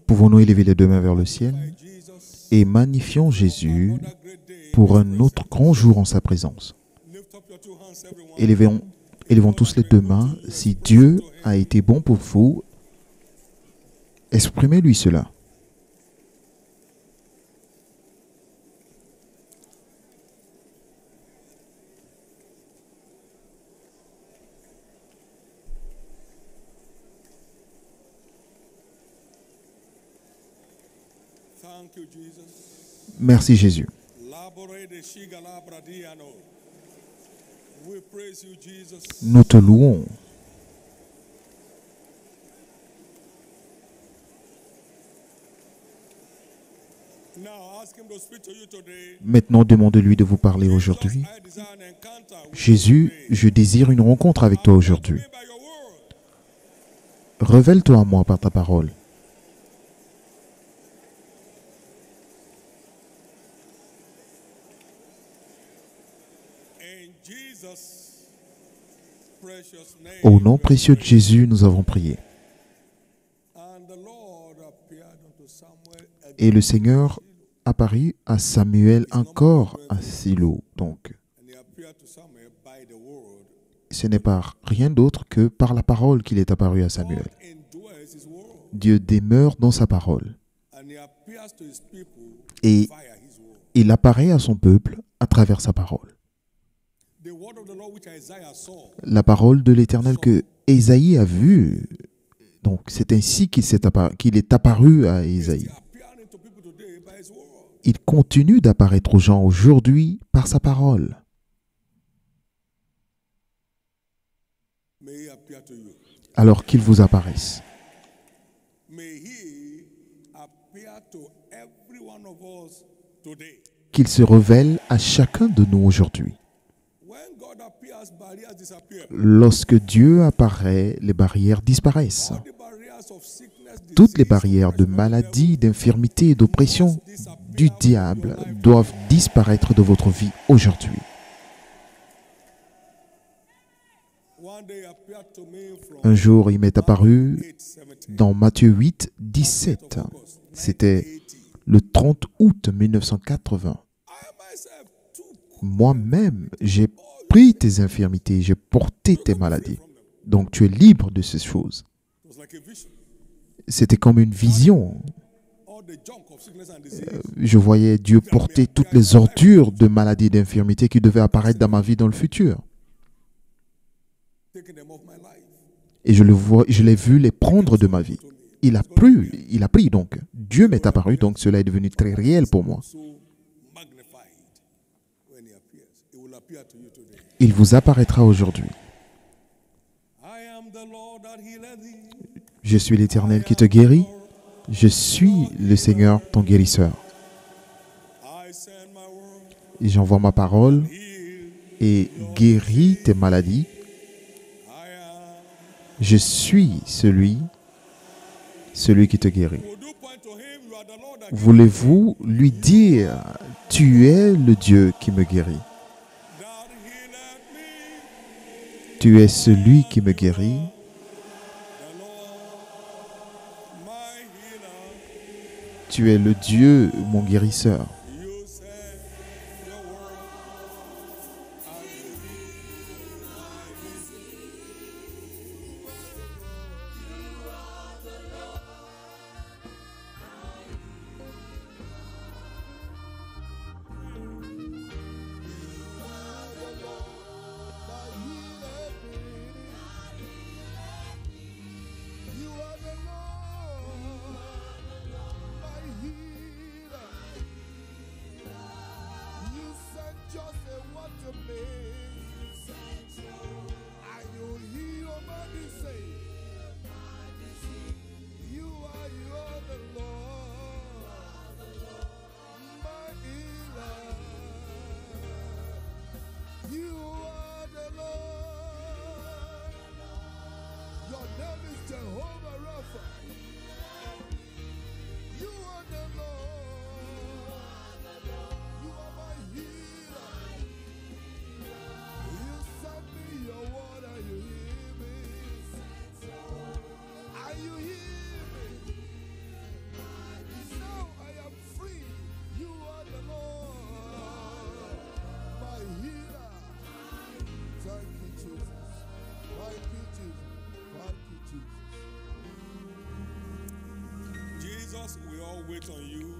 Pouvons-nous élever les deux mains vers le ciel et magnifions Jésus pour un autre grand jour en sa présence. Élevons tous les deux mains. Si Dieu a été bon pour vous, exprimez-lui cela. Merci Jésus. Nous te louons. Maintenant, demandez-lui de vous parler aujourd'hui. Jésus, je désire une rencontre avec toi aujourd'hui. Révèle-toi à moi par ta parole. Au nom précieux de Jésus, nous avons prié. Et le Seigneur apparut à Samuel encore à Silo. Donc, ce n'est par rien d'autre que par la parole qu'il est apparu à Samuel. Dieu demeure dans sa parole. Et il apparaît à son peuple à travers sa parole. La parole de l'Éternel que Ésaïe a vue. Donc, c'est ainsi qu'il est apparu à Ésaïe. Il continue d'apparaître aux gens aujourd'hui par sa parole. Alors qu'il vous apparaisse. Qu'il se révèle à chacun de nous aujourd'hui. Lorsque Dieu apparaît, les barrières disparaissent. Toutes les barrières de maladie, d'infirmité et d'oppression du diable doivent disparaître de votre vie aujourd'hui. Un jour, il m'est apparu dans Matthieu 8, 17. C'était le 30 août 1980. Moi-même, j'ai pris tes infirmités, j'ai porté tes maladies. Donc tu es libre de ces choses. C'était comme une vision. Je voyais Dieu porter toutes les ordures de maladies et d'infirmités qui devaient apparaître dans ma vie dans le futur. Et je l'ai vu les prendre de ma vie. Il a pris donc. Dieu m'est apparu, donc cela est devenu très réel pour moi. Il vous apparaîtra aujourd'hui. Je suis l'Éternel qui te guérit. Je suis le Seigneur, ton guérisseur. Et j'envoie ma parole et guéris tes maladies. Je suis celui qui te guérit. Voulez-vous lui dire, tu es le Dieu qui me guérit. Tu es celui qui me guérit. Tu es le Dieu, mon guérisseur.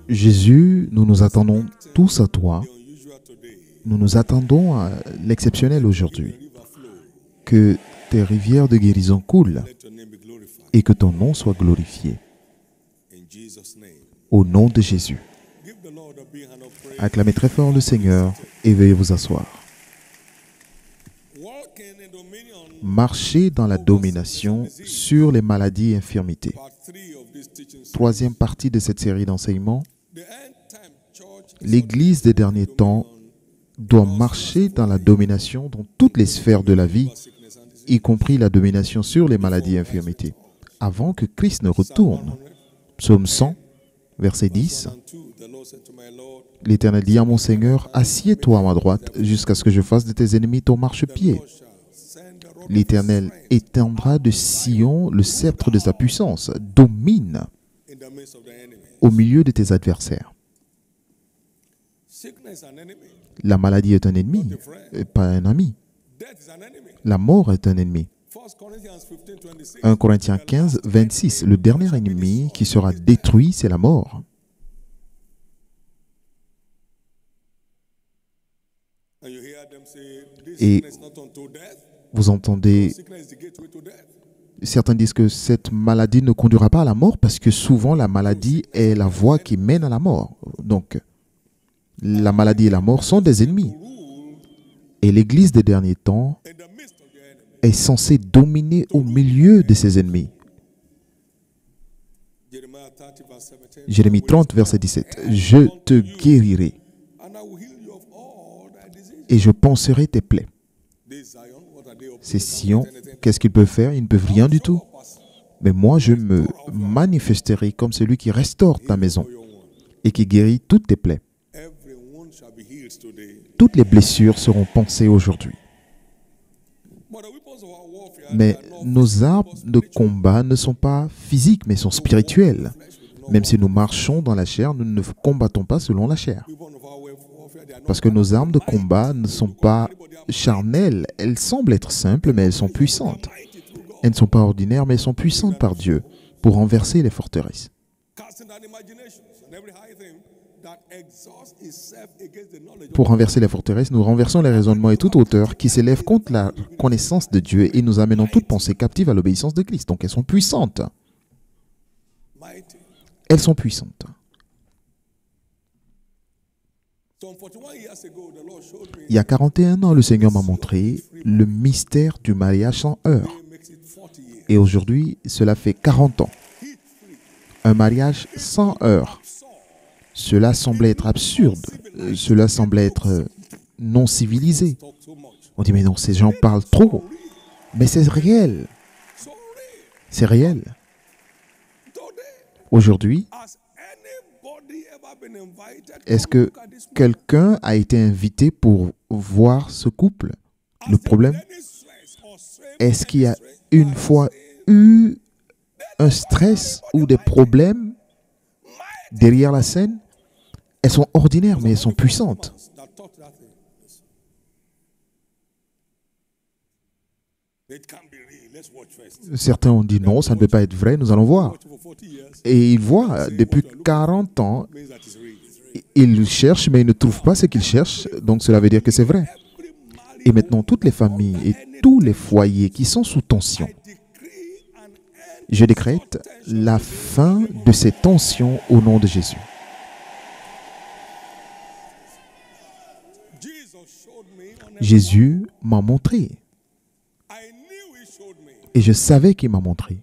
Jésus, nous nous attendons tous à toi. Nous nous attendons à l'exceptionnel aujourd'hui. Que tes rivières de guérison coulent et que ton nom soit glorifié. Au nom de Jésus. Acclamez très fort le Seigneur et veuillez vous asseoir. Marcher dans la domination sur les maladies et infirmités. Troisième partie de cette série d'enseignements. L'Église des derniers temps doit marcher dans la domination dans toutes les sphères de la vie, y compris la domination sur les maladies et infirmités, avant que Christ ne retourne. Psaume 100, verset 10. L'Éternel dit à mon Seigneur, assieds-toi à ma droite jusqu'à ce que je fasse de tes ennemis ton marchepied. L'Éternel étendra de Sion le sceptre de sa puissance, domine au milieu de tes adversaires. La maladie est un ennemi, pas un ami. La mort est un ennemi. 1 Corinthiens 15, 26. Le dernier ennemi qui sera détruit, c'est la mort. Et vous entendez, certains disent que cette maladie ne conduira pas à la mort parce que souvent la maladie est la voie qui mène à la mort. Donc, la maladie et la mort sont des ennemis. Et l'Église des derniers temps est censée dominer au milieu de ses ennemis. Jérémie 30, verset 17. Je te guérirai et je panserai tes plaies. Ces Sion, qu'est-ce qu'ils peuvent faire? Ils ne peuvent rien du tout. Mais moi, je me manifesterai comme celui qui restaure ta maison et qui guérit toutes tes plaies. Toutes les blessures seront pansées aujourd'hui. Mais nos armes de combat ne sont pas physiques, mais sont spirituelles. Même si nous marchons dans la chair, nous ne combattons pas selon la chair. Parce que nos armes de combat ne sont pas charnelles. Elles semblent être simples, mais elles sont puissantes. Elles ne sont pas ordinaires, mais elles sont puissantes par Dieu pour renverser les forteresses. Pour renverser les forteresses, nous renversons les raisonnements et toute hauteur qui s'élève contre la connaissance de Dieu et nous amenons toute pensée captive à l'obéissance de Christ. Donc elles sont puissantes. Elles sont puissantes. Il y a 41 ans, le Seigneur m'a montré le mystère du mariage sans heurts. Et aujourd'hui, cela fait 40 ans. Un mariage sans heurts. Cela semblait être absurde. Cela semblait être non civilisé. On dit, mais non, ces gens parlent trop. Mais c'est réel. C'est réel. Aujourd'hui, est-ce que quelqu'un a été invité pour voir ce couple? Le problème, est-ce qu'il y a une fois eu un stress ou des problèmes derrière la scène? Elles sont ordinaires, mais elles sont puissantes. Certains ont dit non, ça ne peut pas être vrai, nous allons voir. Et ils voient, depuis 40 ans, ils cherchent, mais ils ne trouvent pas ce qu'ils cherchent, donc cela veut dire que c'est vrai. Et maintenant, toutes les familles et tous les foyers qui sont sous tension, je décrète la fin de ces tensions au nom de Jésus. Jésus m'a montré. Et je savais qu'il m'a montré.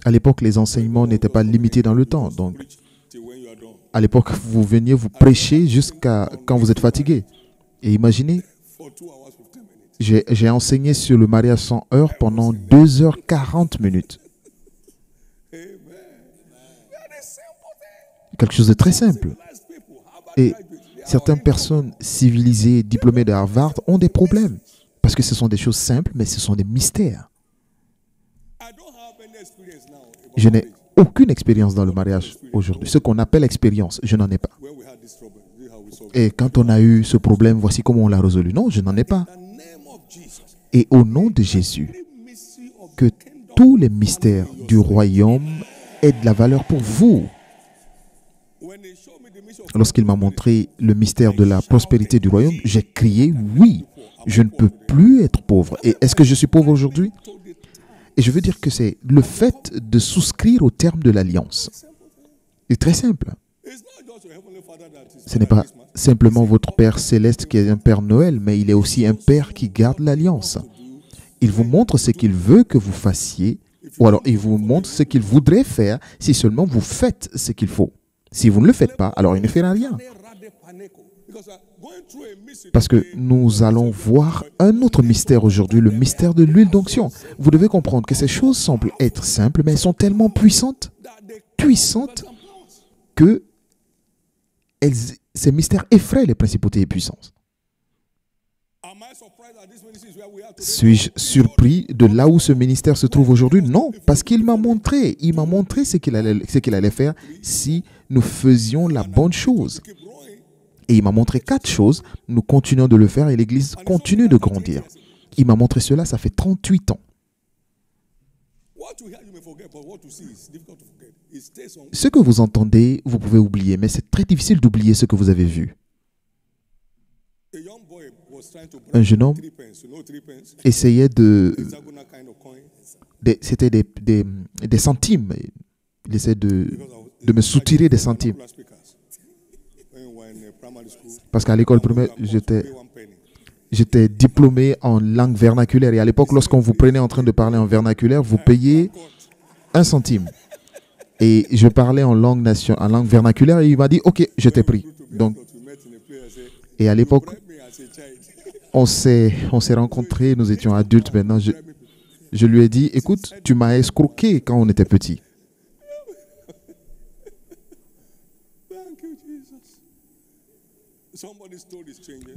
À l'époque, les enseignements n'étaient pas limités dans le temps. Donc, à l'époque, vous veniez vous prêcher jusqu'à quand vous êtes fatigué. Et imaginez, j'ai enseigné sur le mariage sans heurts pendant 2h40. Quelque chose de très simple. Et certaines personnes civilisées, diplômées de Harvard, ont des problèmes. Parce que ce sont des choses simples, mais ce sont des mystères. Je n'ai aucune expérience dans le mariage aujourd'hui. Ce qu'on appelle expérience, je n'en ai pas. Et quand on a eu ce problème, voici comment on l'a résolu. Non, je n'en ai pas. Et au nom de Jésus, que tous les mystères du royaume aient de la valeur pour vous. Lorsqu'il m'a montré le mystère de la prospérité du royaume, j'ai crié oui, je ne peux plus être pauvre. Et est-ce que je suis pauvre aujourd'hui? Et je veux dire que c'est le fait de souscrire au terme de l'alliance. C'est très simple. Ce n'est pas simplement votre Père céleste qui est un Père Noël, mais il est aussi un Père qui garde l'alliance. Il vous montre ce qu'il veut que vous fassiez, ou alors il vous montre ce qu'il voudrait faire si seulement vous faites ce qu'il faut. Si vous ne le faites pas, alors il ne fera rien. Parce que nous allons voir un autre mystère aujourd'hui, le mystère de l'huile d'onction. Vous devez comprendre que ces choses semblent être simples, mais elles sont tellement puissantes que ces mystères effraient les principautés et puissances. Suis-je surpris de là où ce ministère se trouve aujourd'hui? Non, parce qu'il m'a montré. Il m'a montré ce qu'il allait faire si nous faisions la bonne chose. Et il m'a montré 4 choses. Nous continuons de le faire et l'Église continue de grandir. Il m'a montré cela, ça fait 38 ans. Ce que vous entendez, vous pouvez oublier, mais c'est très difficile d'oublier ce que vous avez vu. Un jeune homme essayait c'était des centimes. Il essayait de me soutirer des centimes. Parce qu'à l'école primaire, j'étais diplômé en langue vernaculaire. Et à l'époque, lorsqu'on vous prenait en train de parler en vernaculaire, vous payez 1 centime. Et je parlais en langue vernaculaire et il m'a dit, OK, je t'ai pris. Donc, et à l'époque, on s'est rencontrés, nous étions adultes maintenant. Je lui ai dit, écoute, tu m'as escroqué quand on était petit.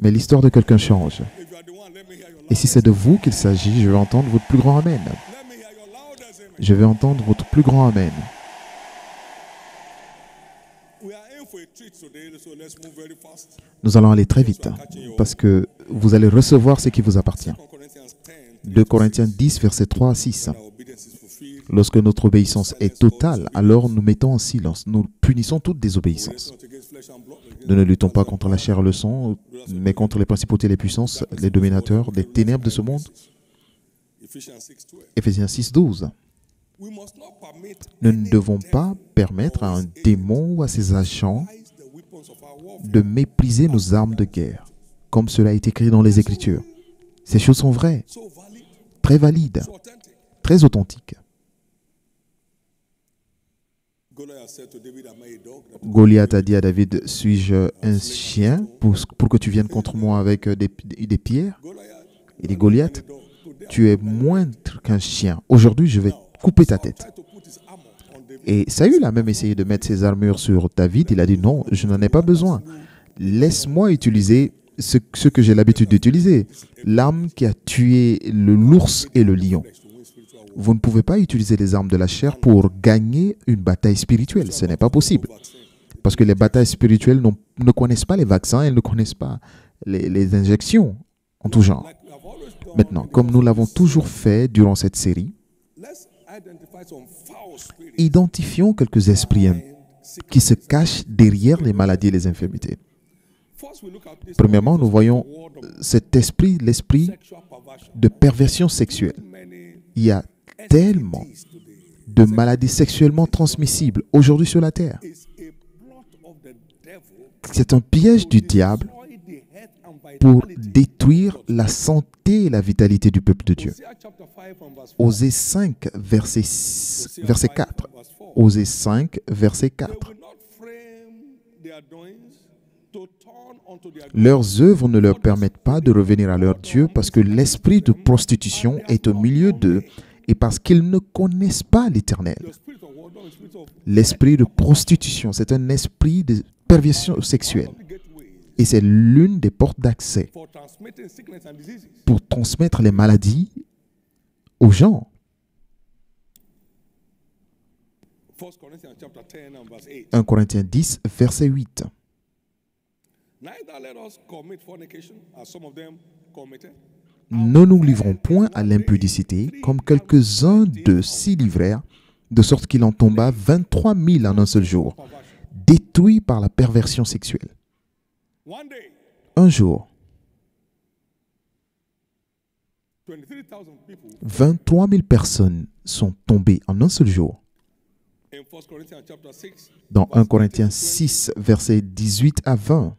Mais l'histoire de quelqu'un change. Et si c'est de vous qu'il s'agit, je veux entendre votre plus grand Amen. Je veux entendre votre plus grand Amen. Nous allons aller très vite parce que vous allez recevoir ce qui vous appartient. 2 Corinthiens 10, versets 3 à 6. Lorsque notre obéissance est totale, alors nous mettons en silence. Nous punissons toute désobéissance. Nous ne luttons pas contre la chair et le sang, mais contre les principautés et les puissances, les dominateurs des ténèbres de ce monde. Éphésiens 6, 12. Nous ne devons pas permettre à un démon ou à ses agents de mépriser nos armes de guerre, comme cela est écrit dans les Écritures. Ces choses sont vraies, très valides, très authentiques. Goliath a dit à David, suis-je un chien pour que tu viennes contre moi avec des pierres? Il dit, Goliath, tu es moindre qu'un chien. Aujourd'hui, je vais couper ta tête. Et Saül a même essayé de mettre ses armures sur David. Il a dit, non, je n'en ai pas besoin. Laisse-moi utiliser ce que j'ai l'habitude d'utiliser. L'arme qui a tué l'ours et le lion. Vous ne pouvez pas utiliser les armes de la chair pour gagner une bataille spirituelle. Ce n'est pas possible. Parce que les batailles spirituelles ne connaissent pas les vaccins, elles ne connaissent pas les injections en tout genre. Maintenant, comme nous l'avons toujours fait durant cette série, identifions quelques esprits qui se cachent derrière les maladies et les infirmités. Premièrement, nous voyons cet esprit, l'esprit de perversion sexuelle. Il y a tellement de maladies sexuellement transmissibles aujourd'hui sur la terre. C'est un piège du diable pour détruire la santé et la vitalité du peuple de Dieu. Osée 5, verset 4. Osée 5, verset 4. Leurs œuvres ne leur permettent pas de revenir à leur Dieu parce que l'esprit de prostitution est au milieu d'eux et parce qu'ils ne connaissent pas l'Éternel. L'esprit de prostitution, c'est un esprit de perversion sexuelle. Et c'est l'une des portes d'accès pour transmettre les maladies aux gens. 1 Corinthiens 10, verset 8. ne nous livrons point à l'impudicité, comme quelques-uns d'eux s'y livrèrent, de sorte qu'il en tomba 23 000 en un seul jour, détruits par la perversion sexuelle. Un jour, 23 000 personnes sont tombées en un seul jour. Dans 1 Corinthiens 6, versets 18 à 20.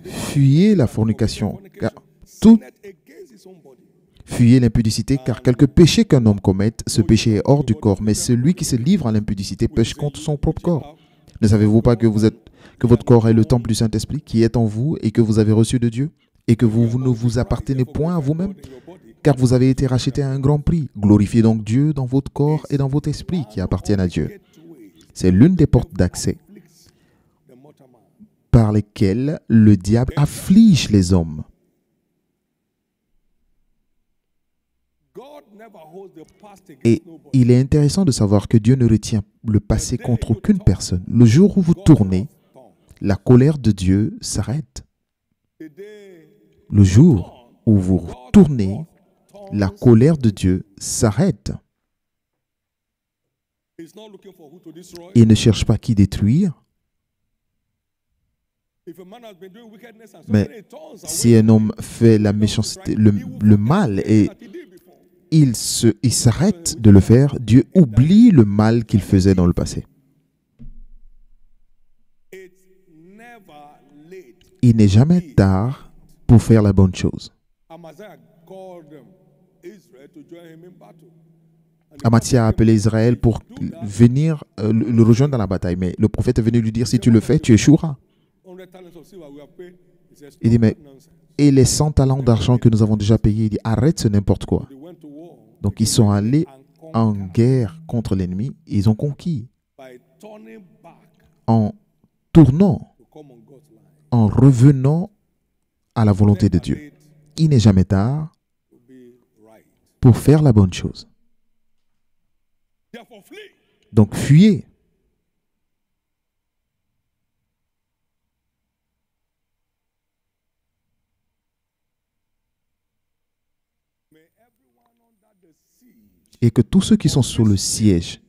Fuyez la fornication, car fuyez l'impudicité, car quelque péché qu'un homme commette, ce péché est hors du corps, mais celui qui se livre à l'impudicité pêche contre son propre corps. Ne savez-vous pas que votre corps est le temple du Saint-Esprit qui est en vous et que vous avez reçu de Dieu, et que vous ne vous appartenez point à vous-même, car vous avez été rachetés à un grand prix. Glorifiez donc Dieu dans votre corps et dans votre esprit qui appartiennent à Dieu. C'est l'une des portes d'accès par lesquelles le diable afflige les hommes. Et il est intéressant de savoir que Dieu ne retient le passé contre aucune personne. Le jour où vous tournez, la colère de Dieu s'arrête. Le jour où vous tournez, la colère de Dieu s'arrête. Il ne cherche pas qui détruire. Mais si un homme fait la méchanceté, le mal, et il s'arrête de le faire, Dieu oublie le mal qu'il faisait dans le passé. Il n'est jamais tard pour faire la bonne chose. Amathia a appelé Israël pour venir le rejoindre dans la bataille. Mais le prophète est venu lui dire, si tu le fais, tu échoueras. Il dit, mais et les 100 talents d'argent que nous avons déjà payés? Il dit, arrête ce n'importe quoi. Donc ils sont allés en guerre contre l'ennemi. Ils ont conquis. En tournant, en revenant à la volonté de Dieu. Il n'est jamais tard pour faire la bonne chose. Donc fuyez. Et que tous ceux qui sont sous le siège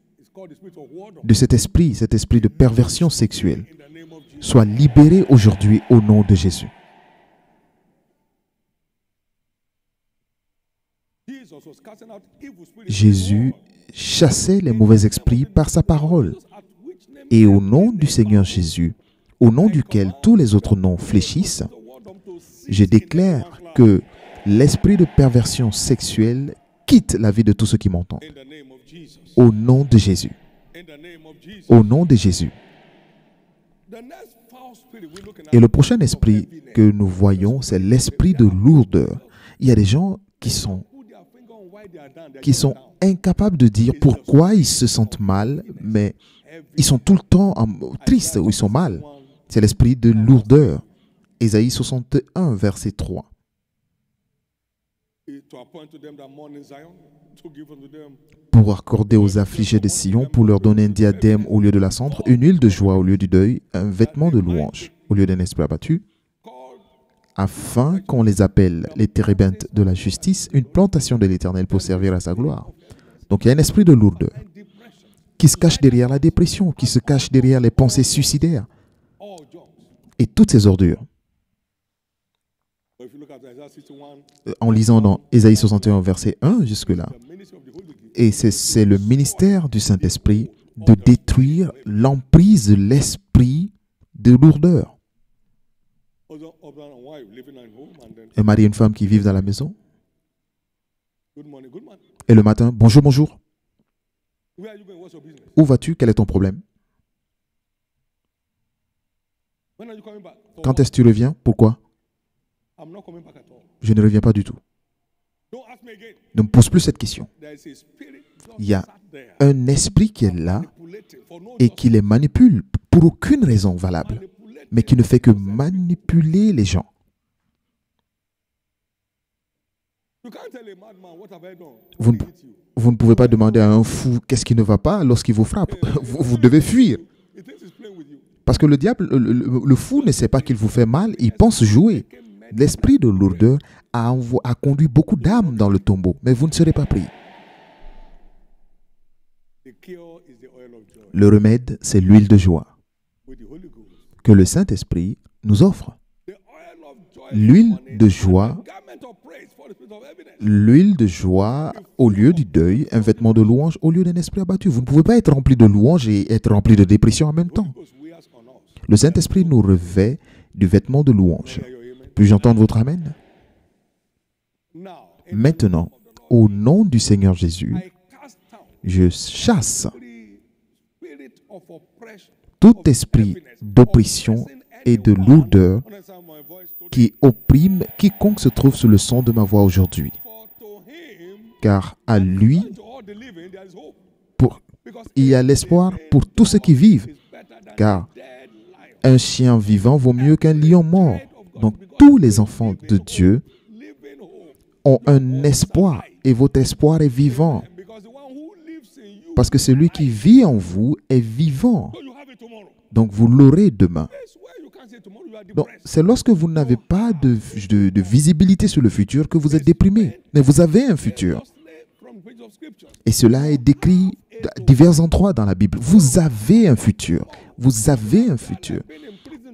de cet esprit de perversion sexuelle, soient libérés aujourd'hui au nom de Jésus. Jésus chassait les mauvais esprits par sa parole. Et au nom du Seigneur Jésus, au nom duquel tous les autres noms fléchissent, je déclare que l'esprit de perversion sexuelle quitte la vie de tous ceux qui m'entendent. Au nom de Jésus. Au nom de Jésus. Et le prochain esprit que nous voyons, c'est l'esprit de lourdeur. Il y a des gens qui sont incapables de dire pourquoi ils se sentent mal, mais ils sont tout le temps tristes ou ils sont mal. C'est l'esprit de lourdeur. Ésaïe 61, verset 3. Pour accorder aux affligés de Sion, pour leur donner un diadème au lieu de la cendre, une huile de joie au lieu du deuil, un vêtement de louange au lieu d'un esprit abattu, afin qu'on les appelle les térébintes de la justice, une plantation de l'Éternel pour servir à sa gloire. Donc il y a un esprit de lourdeur qui se cache derrière la dépression, qui se cache derrière les pensées suicidaires et toutes ces ordures. En lisant dans Ésaïe 61, verset 1 jusque-là, et c'est le ministère du Saint-Esprit de détruire l'emprise de l'esprit de lourdeur. Un mari et une femme qui vivent dans la maison. Et le matin, bonjour, bonjour. Où vas-tu? Quel est ton problème? Quand est-ce que tu reviens? Pourquoi? Je ne reviens pas du tout. Ne me pose plus cette question. Il y a un esprit qui est là et qui les manipule pour aucune raison valable, mais qui ne fait que manipuler les gens. Vous ne pouvez pas demander à un fou qu'est-ce qui ne va pas lorsqu'il vous frappe. Vous devez fuir. Parce que le diable, le fou ne sait pas qu'il vous fait mal, il pense jouer. L'esprit de lourdeur a conduit beaucoup d'âmes dans le tombeau, mais vous ne serez pas pris. Le remède, c'est l'huile de joie que le Saint-Esprit nous offre. L'huile de joie au lieu du deuil, un vêtement de louange au lieu d'un esprit abattu. Vous ne pouvez pas être rempli de louange et être rempli de dépression en même temps. Le Saint-Esprit nous revêt du vêtement de louange. Puis-je entendre votre amen? Maintenant, au nom du Seigneur Jésus, je chasse tout esprit d'oppression et de lourdeur qui opprime quiconque se trouve sous le son de ma voix aujourd'hui. Car à lui, il y a l'espoir pour tous ceux qui vivent. Car un chien vivant vaut mieux qu'un lion mort. Donc tous les enfants de Dieu ont un espoir et votre espoir est vivant. Parce que celui qui vit en vous est vivant. Donc vous l'aurez demain. Donc, c'est lorsque vous n'avez pas de visibilité sur le futur que vous êtes déprimé. Mais vous avez un futur. Et cela est décrit à divers endroits dans la Bible. Vous avez un futur. Vous avez un futur.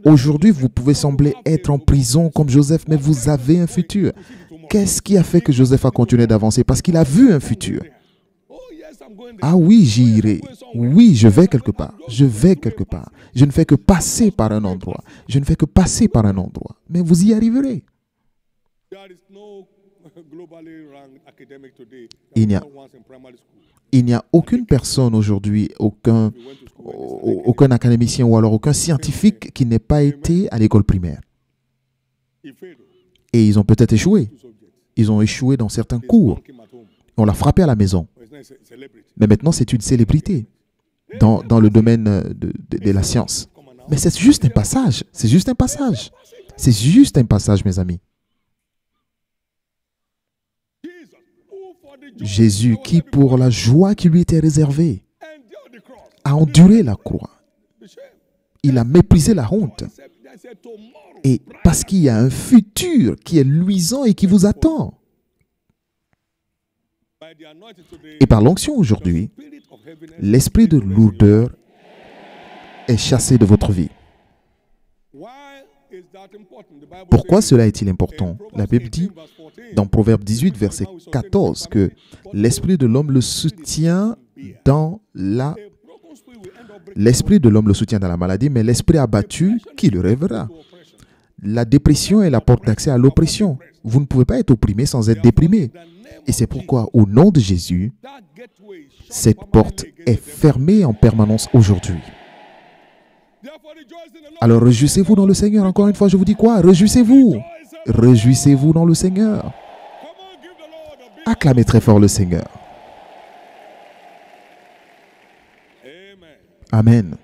Aujourd'hui, vous pouvez sembler être en prison comme Joseph, mais vous avez un futur. Qu'est-ce qui a fait que Joseph a continué d'avancer? Parce qu'il a vu un futur. Ah oui, j'y irai. Oui, je vais quelque part. Je vais quelque part. Je ne fais que passer par un endroit. Je ne fais que passer par un endroit. Mais vous y arriverez. Il n'y a aucune personne aujourd'hui, aucun académicien ou alors aucun scientifique qui n'ait pas été à l'école primaire. Et ils ont peut-être échoué. Ils ont échoué dans certains cours. On l'a frappé à la maison. Mais maintenant, c'est une célébrité dans le domaine de la science. Mais c'est juste un passage. C'est juste un passage. C'est juste un passage, mes amis. Jésus, qui pour la joie qui lui était réservée, a enduré la croix. Il a méprisé la honte. Et parce qu'il y a un futur qui est luisant et qui vous attend. Et par l'onction aujourd'hui, l'esprit de lourdeur est chassé de votre vie. Pourquoi cela est-il important? La Bible dit dans Proverbe 18, verset 14, que l'esprit de l'homme le soutient dans la... L'esprit de l'homme le soutient dans la maladie, mais l'esprit abattu, qui le rêvera? La dépression est la porte d'accès à l'oppression. Vous ne pouvez pas être opprimé sans être déprimé. Et c'est pourquoi, au nom de Jésus, cette porte est fermée en permanence aujourd'hui. Alors, réjouissez-vous dans le Seigneur. Encore une fois, je vous dis quoi? Réjouissez-vous. Réjouissez-vous dans le Seigneur. Acclamez très fort le Seigneur. Amen.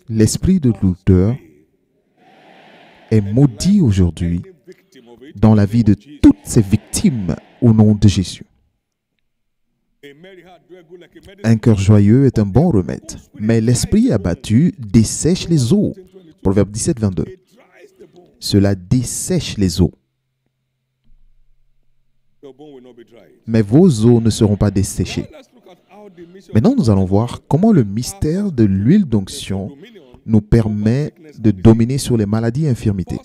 L'esprit de lourdeur est maudit aujourd'hui dans la vie de toutes ces victimes au nom de Jésus. Un cœur joyeux est un bon remède, mais l'esprit abattu dessèche les os. Proverbe 17, 22. Cela dessèche les os. Mais vos os ne seront pas desséchés. Maintenant, nous allons voir comment le mystère de l'huile d'onction nous permet de dominer sur les maladies et infirmités.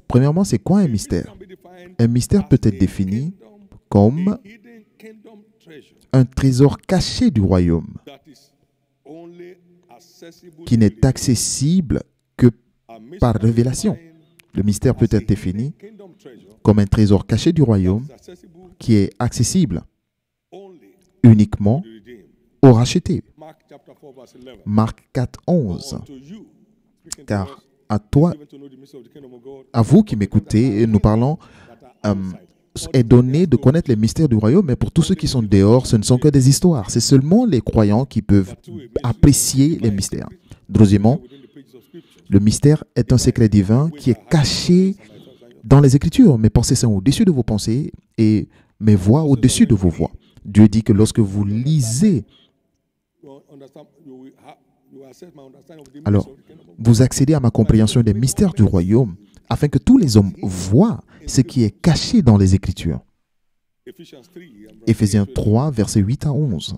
Premièrement, c'est quoi un mystère? Un mystère peut être défini comme un trésor caché du royaume qui n'est accessible que par révélation. Le mystère peut être défini comme un trésor caché du royaume qui est accessible uniquement aux rachetés. Marc 4, 11. Car à toi, à vous qui m'écoutez, nous parlons, est donné de connaître les mystères du royaume, mais pour tous ceux qui sont dehors, ce ne sont que des histoires. C'est seulement les croyants qui peuvent apprécier les mystères. Deuxièmement, le mystère est un secret divin qui est caché dans les Écritures. Mes pensées sont au-dessus de vos pensées et mes voix au-dessus de vos voix. Dieu dit que lorsque vous lisez, alors vous accédez à ma compréhension des mystères du royaume, afin que tous les hommes voient ce qui est caché dans les Écritures. Éphésiens 3, versets 8 à 11.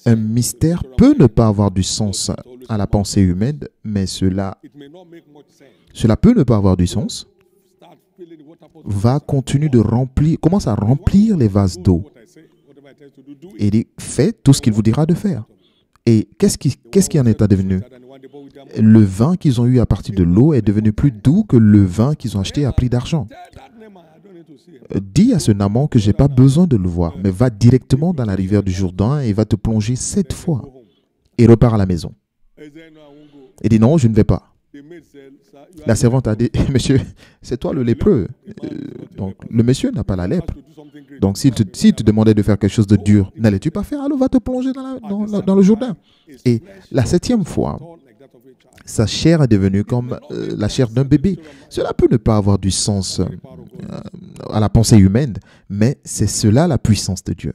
Un mystère peut ne pas avoir du sens à la pensée humaine, mais cela peut ne pas avoir du sens, va continuer de remplir, commence à remplir les vases d'eau. Et il fait tout ce qu'il vous dira de faire. Et qu'est-ce qui en est advenu? Le vin qu'ils ont eu à partir de l'eau est devenu plus doux que le vin qu'ils ont acheté à prix d'argent. Dis à ce Naaman que je n'ai pas besoin de le voir, mais va directement dans la rivière du Jourdain et va te plonger 7 fois. Et repart à la maison. Il dit non, je ne vais pas. La servante a dit, monsieur, c'est toi le lépreux. Donc le monsieur n'a pas la lèpre. Donc s'il te demandait de faire quelque chose de dur, n'allais-tu pas faire? Alors va te plonger dans le Jourdain. Et la 7e fois, sa chair est devenue comme la chair d'un bébé. Cela peut ne pas avoir du sens à la pensée humaine, mais c'est cela la puissance de Dieu.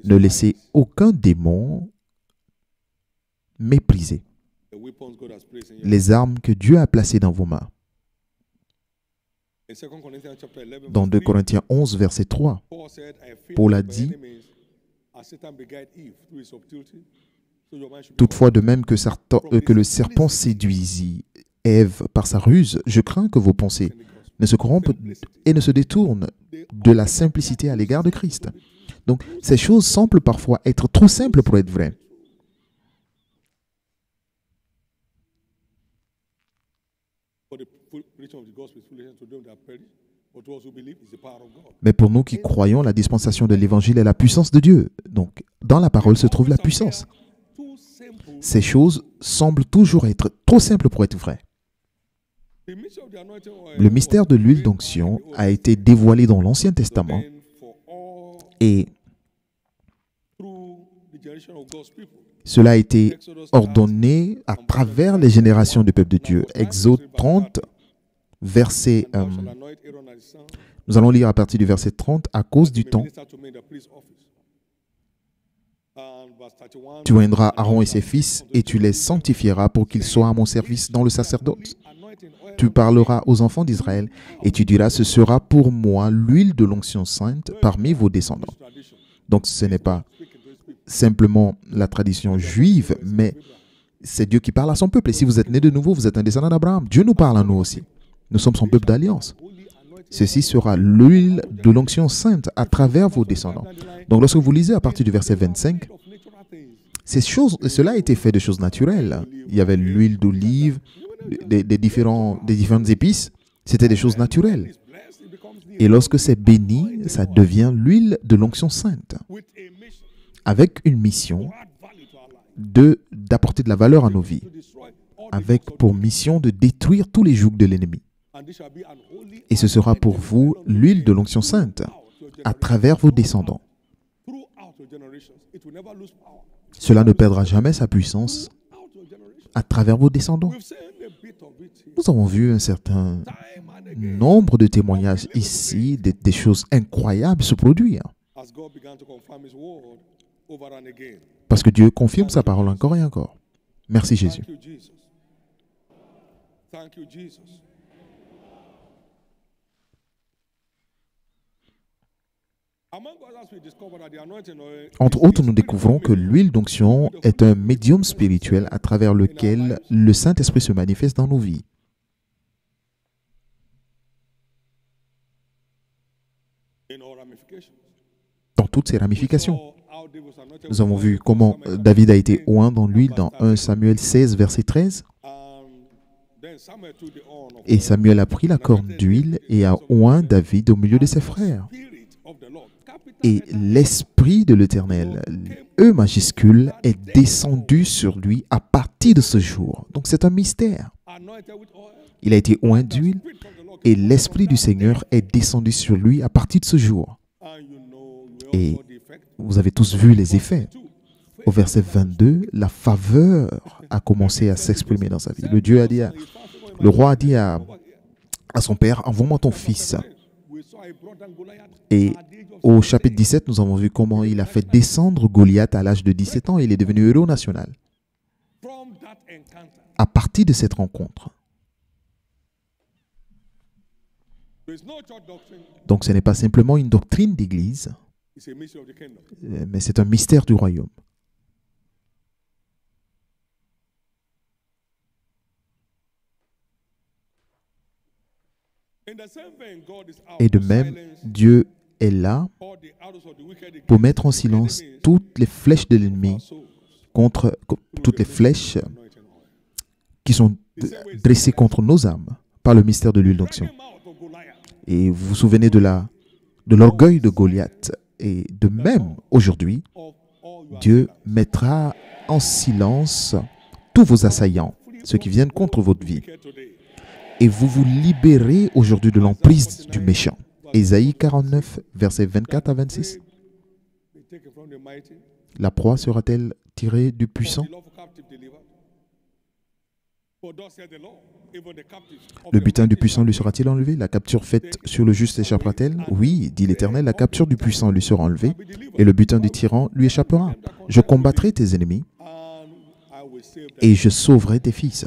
Ne laissez aucun démon mépriser les armes que Dieu a placées dans vos mains. Dans 2 Corinthiens 11, verset 3, Paul a dit, toutefois, de même que le serpent séduisit Ève par sa ruse, je crains que vos pensées ne se corrompent et ne se détournent de la simplicité à l'égard de Christ. Donc, ces choses semblent parfois être trop simples pour être vraies. Mais pour nous qui croyons, la dispensation de l'Évangile est la puissance de Dieu. Donc, dans la parole se trouve la puissance. Ces choses semblent toujours être trop simples pour être vraies. Le mystère de l'huile d'onction a été dévoilé dans l'Ancien Testament et cela a été ordonné à travers les générations du peuple de Dieu. Exode 30, verset... nous allons lire à partir du verset 30. À cause du temps, tu oindras Aaron et ses fils et tu les sanctifieras pour qu'ils soient à mon service dans le sacerdoce. Tu parleras aux enfants d'Israël et tu diras, ce sera pour moi l'huile de l'onction sainte parmi vos descendants. Donc ce n'est pas simplement la tradition juive, mais c'est Dieu qui parle à son peuple. Et si vous êtes né de nouveau, vous êtes un descendant d'Abraham. Dieu nous parle à nous aussi. Nous sommes son peuple d'alliance. Ceci sera l'huile de l'onction sainte à travers vos descendants. Donc lorsque vous lisez à partir du verset 25, cela a été fait de choses naturelles. Il y avait l'huile d'olive, des différentes épices. C'était des choses naturelles. Et lorsque c'est béni, ça devient l'huile de l'onction sainte, avec une mission d'apporter de la valeur à nos vies, avec pour mission de détruire tous les jougs de l'ennemi. Et ce sera pour vous l'huile de l'onction sainte à travers vos descendants. Cela ne perdra jamais sa puissance à travers vos descendants. Nous avons vu un certain nombre de témoignages ici, des choses incroyables se produire. Parce que Dieu confirme sa parole encore et encore. Merci Jésus. Entre autres, nous découvrons que l'huile d'onction est un médium spirituel à travers lequel le Saint-Esprit se manifeste dans nos vies. Dans toutes ses ramifications. Nous avons vu comment David a été oint dans l'huile dans 1 Samuel 16, verset 13. Et Samuel a pris la corne d'huile et a oint David au milieu de ses frères. Et l'Esprit de l'Éternel, E majuscule, est descendu sur lui à partir de ce jour. Donc c'est un mystère. Il a été oint d'huile et l'Esprit du Seigneur est descendu sur lui à partir de ce jour. Et vous avez tous vu les effets. Au verset 22, la faveur a commencé à s'exprimer dans sa vie. Le roi a dit à à son père, envoie-moi ton fils. Et au chapitre 17, nous avons vu comment il a fait descendre Goliath à l'âge de 17 ans et il est devenu héros national. À partir de cette rencontre. Donc ce n'est pas simplement une doctrine d'église, mais c'est un mystère du royaume. Et de même, Dieu est là pour mettre en silence toutes les flèches de l'ennemi, toutes les flèches qui sont dressées contre nos âmes par le mystère de l'huile d'onction. Et vous vous souvenez de l'orgueil de Goliath. Et de même, aujourd'hui, Dieu mettra en silence tous vos assaillants, ceux qui viennent contre votre vie. Et vous vous libérez aujourd'hui de l'emprise du méchant. Ésaïe 49, versets 24 à 26. La proie sera-t-elle tirée du puissant? Le butin du puissant lui sera-t-il enlevé? La capture faite sur le juste échappera-t-elle? Oui, dit l'Éternel, la capture du puissant lui sera enlevée, et le butin du tyran lui échappera. Je combattrai tes ennemis, et je sauverai tes fils.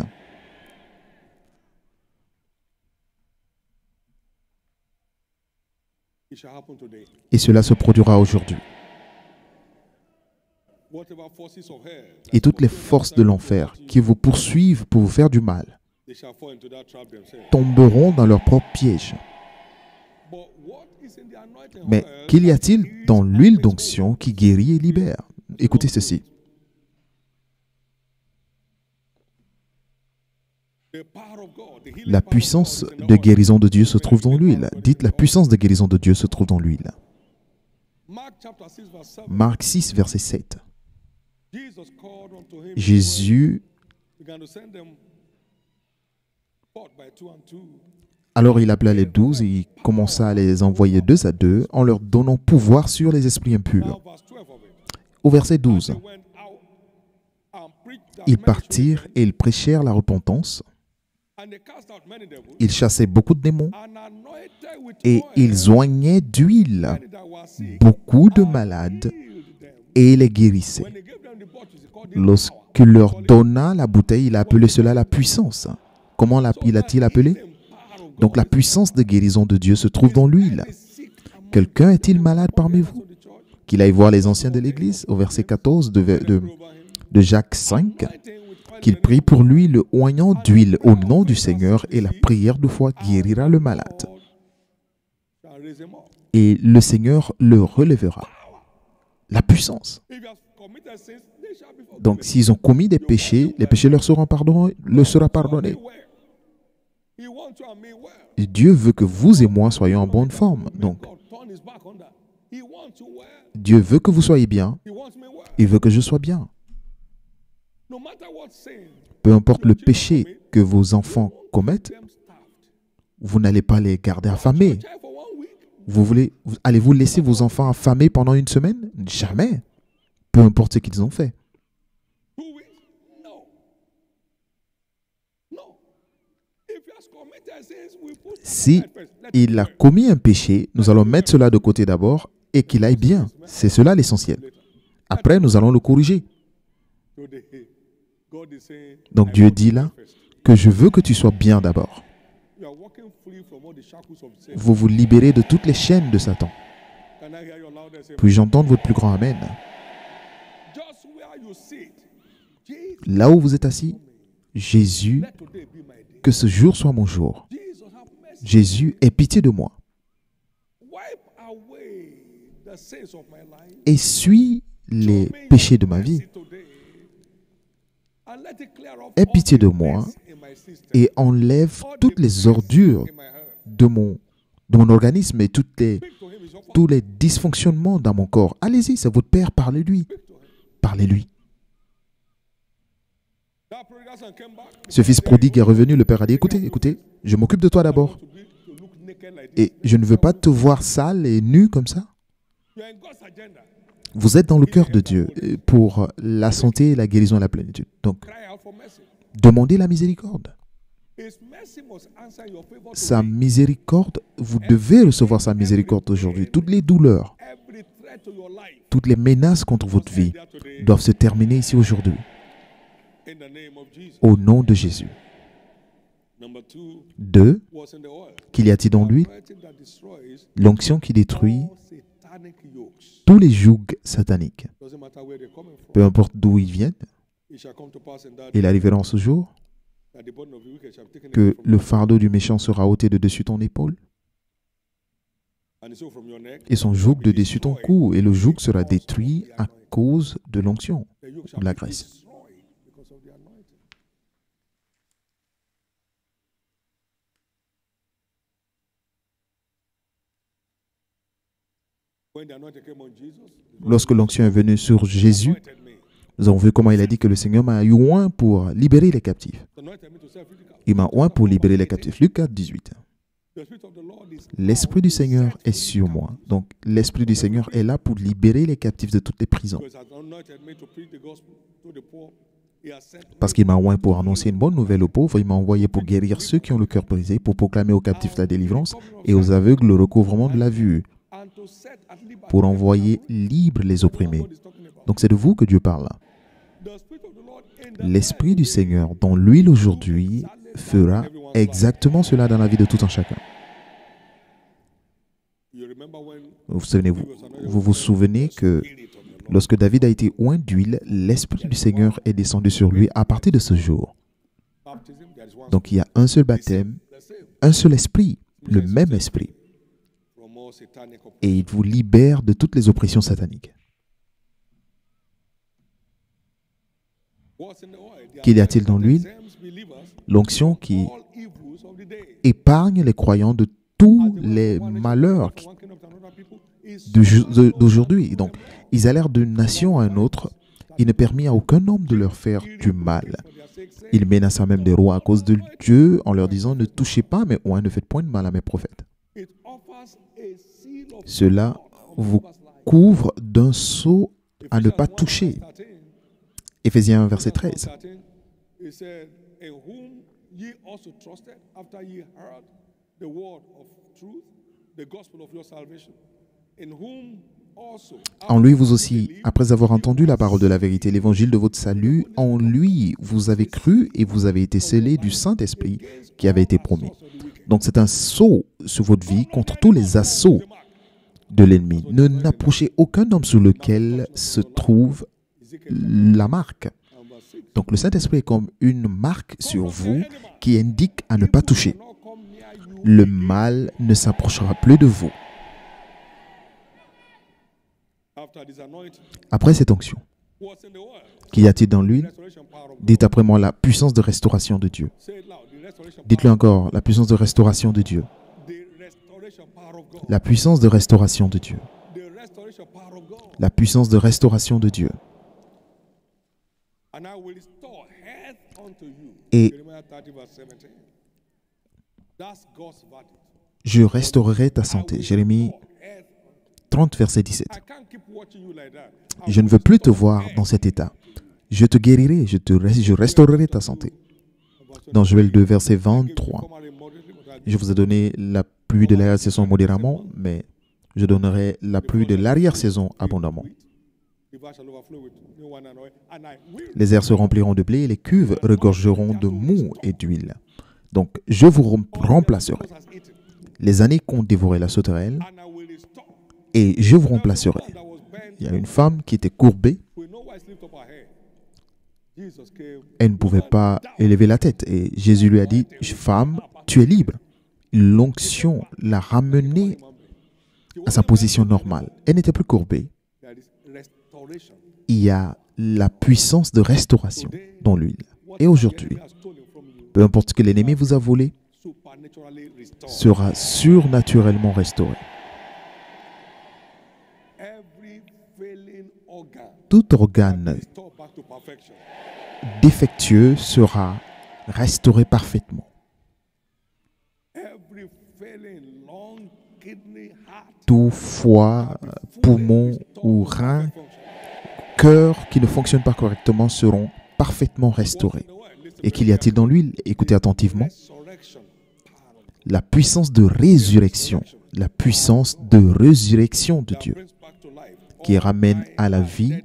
Et cela se produira aujourd'hui. Et toutes les forces de l'enfer qui vous poursuivent pour vous faire du mal tomberont dans leur propre piège. Mais qu'y a-t-il dans l'huile d'onction qui guérit et libère? Écoutez ceci. La puissance de guérison de Dieu se trouve dans l'huile. Dites, la puissance de guérison de Dieu se trouve dans l'huile. Marc 6, verset 7. Jésus, alors il appela les 12 et il commença à les envoyer 2 à 2 en leur donnant pouvoir sur les esprits impurs. Au verset 12, ils partirent et ils prêchèrent la repentance. Ils chassaient beaucoup de démons et ils oignaient d'huile beaucoup de malades et les guérissaient. Lorsqu'il leur donna la bouteille, il a appelé cela la puissance. Comment il a-t-il appelé? Donc la puissance de guérison de Dieu se trouve dans l'huile. Quelqu'un est-il malade parmi vous? Qu'il aille voir les anciens de l'Église, au verset 14 de Jacques 5, qu'il prie pour lui le oignant d'huile au nom du Seigneur et la prière de foi guérira le malade. Et le Seigneur le relèvera. La puissance. Donc, s'ils ont commis des péchés, les péchés leur seront pardonnés. Et Dieu veut que vous et moi soyons en bonne forme. Donc, Dieu veut que vous soyez bien. Il veut que je sois bien. Peu importe le péché que vos enfants commettent, vous n'allez pas les garder affamés. Allez-vous laisser vos enfants affamés pendant une semaine? Jamais. Peu importe ce qu'ils ont fait. Si il a commis un péché, nous allons mettre cela de côté d'abord et qu'il aille bien. C'est cela l'essentiel. Après, nous allons le corriger. Donc Dieu dit là que je veux que tu sois bien d'abord. Vous vous libérez de toutes les chaînes de Satan. Puis-je entendre votre plus grand Amen? Là où vous êtes assis, Jésus, que ce jour soit mon jour. Jésus, aie pitié de moi. Essuie les péchés de ma vie. Aie pitié de moi et enlève toutes les ordures de mon organisme et tous les dysfonctionnements dans mon corps. Allez-y, c'est votre Père, parlez-lui. Parlez-lui. Ce fils prodigue est revenu, le Père a dit, écoutez, je m'occupe de toi d'abord. Et je ne veux pas te voir sale et nu comme ça. Vous êtes dans le cœur de Dieu pour la santé, la guérison et la plénitude. Donc, demandez la miséricorde. Sa miséricorde, vous devez recevoir sa miséricorde aujourd'hui. Toutes les douleurs, toutes les menaces contre votre vie doivent se terminer ici aujourd'hui. Au nom de Jésus. 2. Qu'il y a-t-il dans l'huile? L'onction qui détruit tous les jougs sataniques. Peu importe d'où ils viennent, il arrivera en ce jour que le fardeau du méchant sera ôté de dessus ton épaule et son joug de dessus ton cou, et le joug sera détruit à cause de l'onction, de la graisse. Lorsque l'onction est venue sur Jésus, nous avons vu comment il a dit que le Seigneur m'a oint pour libérer les captifs. Il m'a oint pour libérer les captifs. Luc 4, 18. L'Esprit du Seigneur est sur moi. Donc, l'Esprit du Seigneur est là pour libérer les captifs de toutes les prisons. Parce qu'il m'a oint pour annoncer une bonne nouvelle aux pauvres, il m'a envoyé pour guérir ceux qui ont le cœur brisé, pour proclamer aux captifs la délivrance et aux aveugles le recouvrement de la vue, pour envoyer libres les opprimés. Donc c'est de vous que Dieu parle là. L'Esprit du Seigneur dans l'huile aujourd'hui fera exactement cela dans la vie de tout un chacun. Vous vous souvenez que lorsque David a été oint d'huile, l'Esprit du Seigneur est descendu sur lui à partir de ce jour. Donc il y a un seul baptême, un seul esprit, le même esprit. Et il vous libère de toutes les oppressions sataniques. Qu'y a-t-il dans l'huile? L'onction qui épargne les croyants de tous les malheurs d'aujourd'hui. Donc, ils allèrent d'une nation à une autre. Il ne permit à aucun homme de leur faire du mal. Il menaça même des rois à cause de Dieu en leur disant « Ne touchez pas mes oints, ne faites point de mal à mes prophètes. » Cela vous couvre d'un sceau à ne pas toucher. Éphésiens 1, verset 13. En lui, vous aussi, après avoir entendu la parole de la vérité, l'évangile de votre salut, en lui, vous avez cru et vous avez été scellés du Saint-Esprit qui avait été promis. Donc, c'est un sceau sur votre vie contre tous les assauts de l'ennemi. Ne n'approchez aucun homme sur lequel se trouve la marque. Donc, le Saint-Esprit est comme une marque sur vous qui indique à ne pas toucher. Le mal ne s'approchera plus de vous. Après cette onction, qu'y a-t-il dans l'huile? Dites après moi la puissance de restauration de Dieu. Dites-le encore, la puissance de restauration de Dieu. La puissance de restauration de Dieu. La puissance de restauration de Dieu. Et je restaurerai ta santé. Jérémie 30, verset 17. Je ne veux plus te voir dans cet état. Je te guérirai, je restaurerai ta santé. Dans Joël 2, verset 23. Je vous ai donné la pluie de l'arrière-saison modérément, mais je donnerai la pluie de l'arrière-saison abondamment. Les airs se rempliront de blé et les cuves regorgeront de mou et d'huile. Donc, je vous remplacerai. Les années qu'ont dévoré la sauterelle, et je vous remplacerai. Il y a une femme qui était courbée. Elle ne pouvait pas élever la tête. Et Jésus lui a dit, « Femme, tu es libre. » L'onction l'a ramenée à sa position normale. Elle n'était plus courbée. Il y a la puissance de restauration dans l'huile. Et aujourd'hui, peu importe ce que l'ennemi vous a volé, sera surnaturellement restauré. Tout organe défectueux sera restauré parfaitement. Tout foie, poumon ou rein, cœur qui ne fonctionnent pas correctement seront parfaitement restaurés. Et qu'il y a-t-il dans lui? Écoutez attentivement. La puissance de résurrection. La puissance de résurrection de Dieu qui ramène à la vie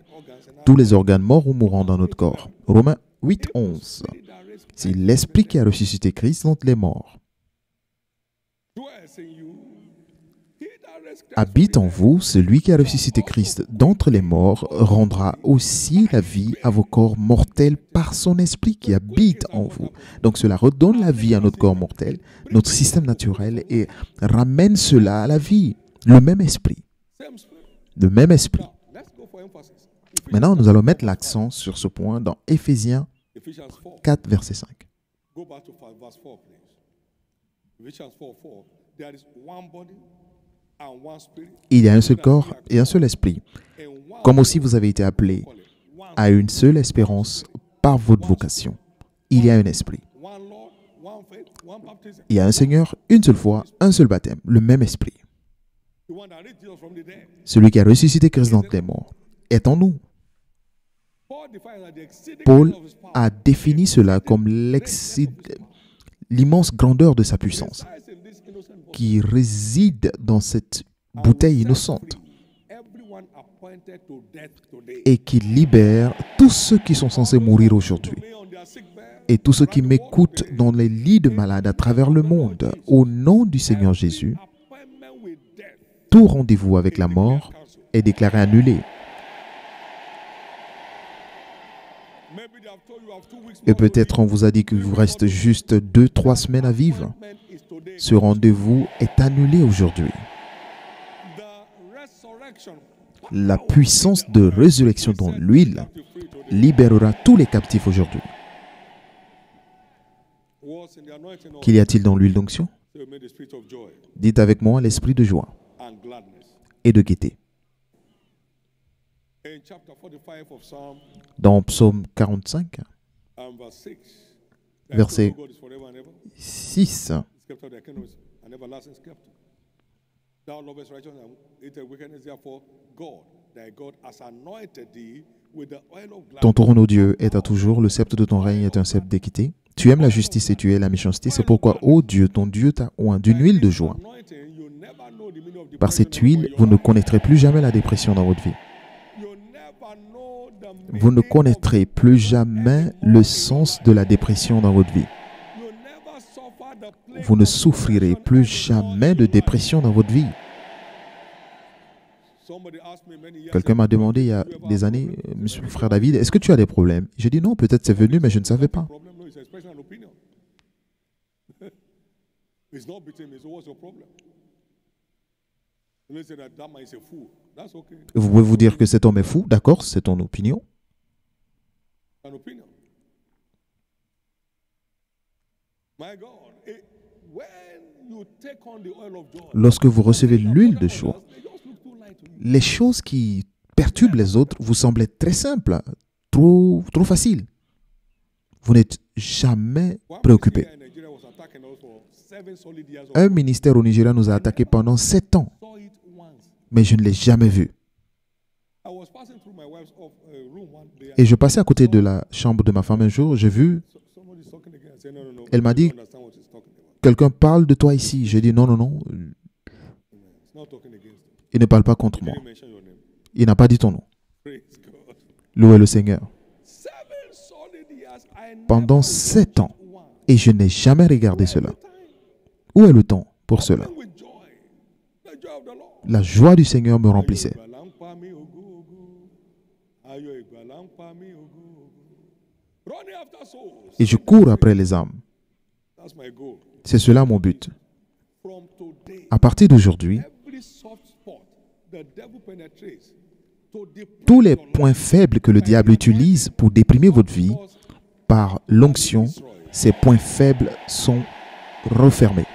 tous les organes morts ou mourants dans notre corps. Romains 8, 11. C'est l'Esprit qui a ressuscité Christ d'entre les morts. Habite en vous, celui qui a ressuscité Christ d'entre les morts rendra aussi la vie à vos corps mortels par son esprit qui habite en vous. Donc cela redonne la vie à notre corps mortel, notre système naturel, et ramène cela à la vie. Le même esprit. Le même esprit. Maintenant, nous allons mettre l'accent sur ce point dans Éphésiens 4, verset 5. Il y a un seul corps et un seul esprit, comme aussi vous avez été appelés à une seule espérance par votre vocation. Il y a un esprit. Il y a un Seigneur, une seule foi, un seul baptême, le même esprit. Celui qui a ressuscité Christ d'entre les morts est en nous. Paul a défini cela comme l'immense grandeur de sa puissance qui réside dans cette bouteille innocente et qui libère tous ceux qui sont censés mourir aujourd'hui et tous ceux qui m'écoutent dans les lits de malades à travers le monde. Au nom du Seigneur Jésus, tout rendez-vous avec la mort est déclaré annulé. Et peut-être on vous a dit qu'il vous reste juste 2-3 semaines à vivre. Ce rendez-vous est annulé aujourd'hui. La puissance de résurrection dans l'huile libérera tous les captifs aujourd'hui. Qu'y a-t-il dans l'huile d'onction? Dites avec moi l'esprit de joie et de gaieté. Dans Psaume 45, verset 6, ton trône, ô Dieu, est à toujours, le sceptre de ton règne est un sceptre d'équité. Tu aimes la justice et tu hais la méchanceté, c'est pourquoi, ô Dieu, ton Dieu t'a oint d'une huile de joie. Par cette huile, vous ne connaîtrez plus jamais la dépression dans votre vie. Vous ne connaîtrez plus jamais le sens de la dépression dans votre vie. Vous ne souffrirez plus jamais de dépression dans votre vie. Quelqu'un m'a demandé il y a des années, Monsieur frère David, est-ce que tu as des problèmes? J'ai dit non, peut-être c'est venu, mais je ne savais pas. Vous pouvez vous dire que cet homme est fou, d'accord, c'est ton opinion. Lorsque vous recevez l'huile de joie, les choses qui perturbent les autres vous semblent être très simples, trop faciles. Vous n'êtes jamais préoccupé. Un ministère au Nigeria nous a attaqués pendant 7 ans, mais je ne l'ai jamais vu. Et je passais à côté de la chambre de ma femme un jour, j'ai vu, elle m'a dit, quelqu'un parle de toi ici. J'ai dit non, il ne parle pas contre moi. Il n'a pas dit ton nom. Louez le Seigneur. Pendant 7 ans, et je n'ai jamais regardé cela. Où est le temps pour cela? La joie du Seigneur me remplissait. Et je cours après les âmes. C'est cela mon but. À partir d'aujourd'hui, tous les points faibles que le diable utilise pour déprimer votre vie, par l'onction, ces points faibles sont refermés.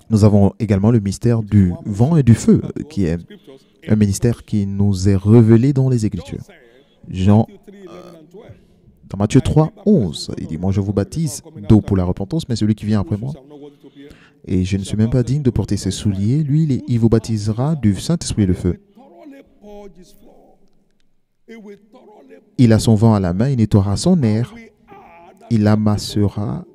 Nous avons également le mystère du vent et du feu, qui est un ministère qui nous est révélé dans les Écritures. Jean, dans Matthieu 3, 11, il dit, moi je vous baptise d'eau pour la repentance, mais celui qui vient après moi, et je ne suis même pas digne de porter ses souliers, lui, il vous baptisera du Saint-Esprit et de feu. Il a son vent à la main, il nettoiera son nerf, il amassera.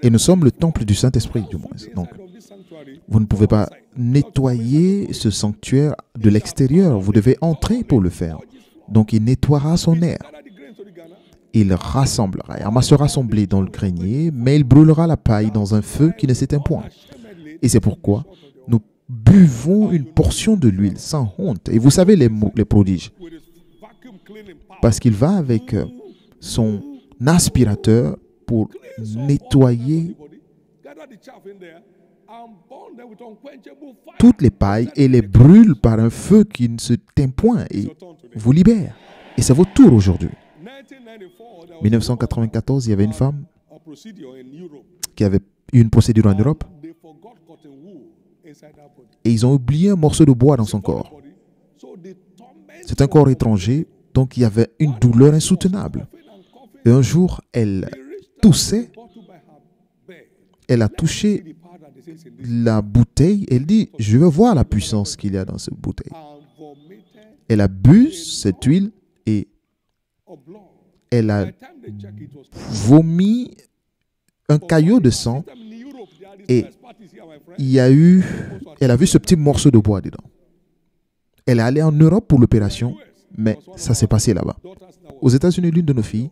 Et nous sommes le temple du Saint-Esprit, du moins. Donc, vous ne pouvez pas nettoyer ce sanctuaire de l'extérieur. Vous devez entrer pour le faire. Donc, il nettoiera son nerf. Il rassemblera et amassera son blé dans le grenier, mais il brûlera la paille dans un feu qui ne s'éteint point. Et c'est pourquoi nous buvons une portion de l'huile sans honte. Et vous savez les prodiges. Parce qu'il va avec son aspirateur pour nettoyer toutes les pailles et les brûle par un feu qui ne se teint point et vous libère. Et c'est votre tour aujourd'hui. 1994, il y avait une femme qui avait eu une procédure en Europe et ils ont oublié un morceau de bois dans son corps. C'est un corps étranger, donc il y avait une douleur insoutenable. Et un jour, elle toussait, elle a touché la bouteille, elle dit, je veux voir la puissance qu'il y a dans cette bouteille. Elle a bu cette huile et elle a vomi un caillot de sang et elle a vu ce petit morceau de bois dedans. Elle est allée en Europe pour l'opération, mais ça s'est passé là-bas. Aux États-Unis, l'une de nos filles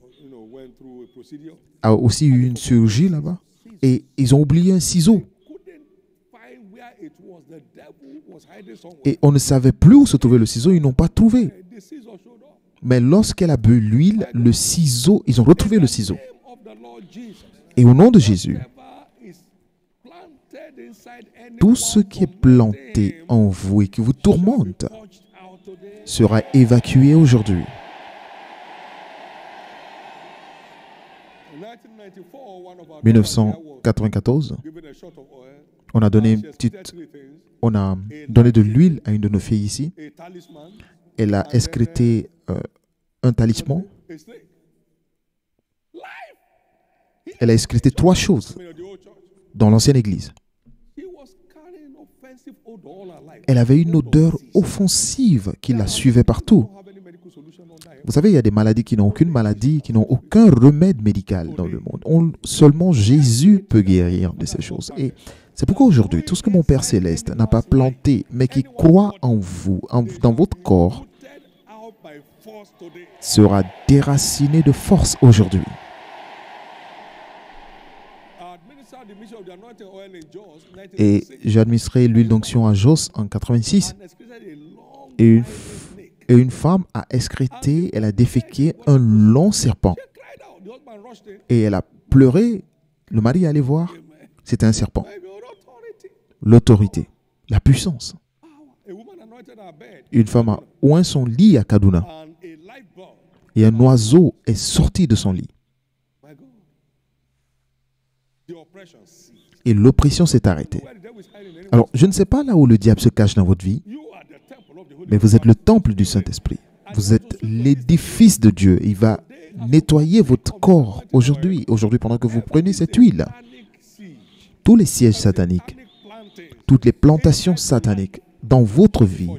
a aussi eu une chirurgie là-bas et ils ont oublié un ciseau. Et on ne savait plus où se trouvait le ciseau, ils n'ont pas trouvé. Mais lorsqu'elle a bu l'huile, le ciseau, ils ont retrouvé le ciseau. Et au nom de Jésus, tout ce qui est planté en vous et qui vous tourmente sera évacué aujourd'hui. En 1994, on a donné de l'huile à une de nos filles ici. Elle a excrété un talisman. Elle a excrété 3 choses dans l'ancienne église. Elle avait une odeur offensive qui la suivait partout. Vous savez, il y a des maladies qui n'ont aucune maladie, qui n'ont aucun remède médical dans le monde. Seulement Jésus peut guérir de ces choses. Et c'est pourquoi aujourd'hui, tout ce que mon Père Céleste n'a pas planté, mais qui croit en vous, dans votre corps, sera déraciné de force aujourd'hui. Et j'ai administré l'huile d'onction à Jos en 86. Et une femme a excrété, elle a déféqué un long serpent. Et elle a pleuré. Le mari est allé voir. C'était un serpent. L'autorité, la puissance. Une femme a oint son lit à Kaduna. Et un oiseau est sorti de son lit. Et l'oppression s'est arrêtée. Alors, je ne sais pas là où le diable se cache dans votre vie, mais vous êtes le temple du Saint-Esprit. Vous êtes l'édifice de Dieu. Il va nettoyer votre corps aujourd'hui. Aujourd'hui, pendant que vous prenez cette huile, tous les sièges sataniques, toutes les plantations sataniques dans votre vie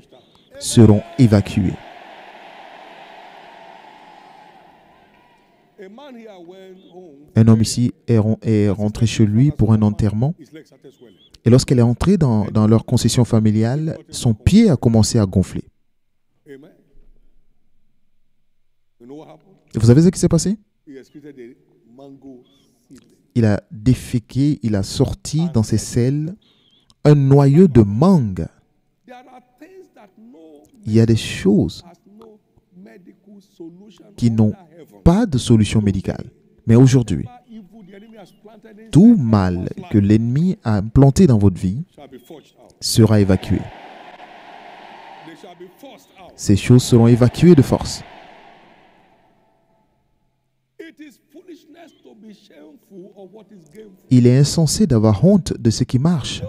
seront évacuées. Un homme ici est rentré chez lui pour un enterrement. Et lorsqu'elle est entrée dans leur concession familiale, son pied a commencé à gonfler. Et vous savez ce qui s'est passé? Il a déféqué, il a sorti dans ses selles un noyau de mangue. Il y a des choses qui n'ont pas de solution médicale. Mais aujourd'hui, tout mal que l'ennemi a implanté dans votre vie sera évacué. Ces choses seront évacuées de force. Il est insensé d'avoir honte de ce qui marche.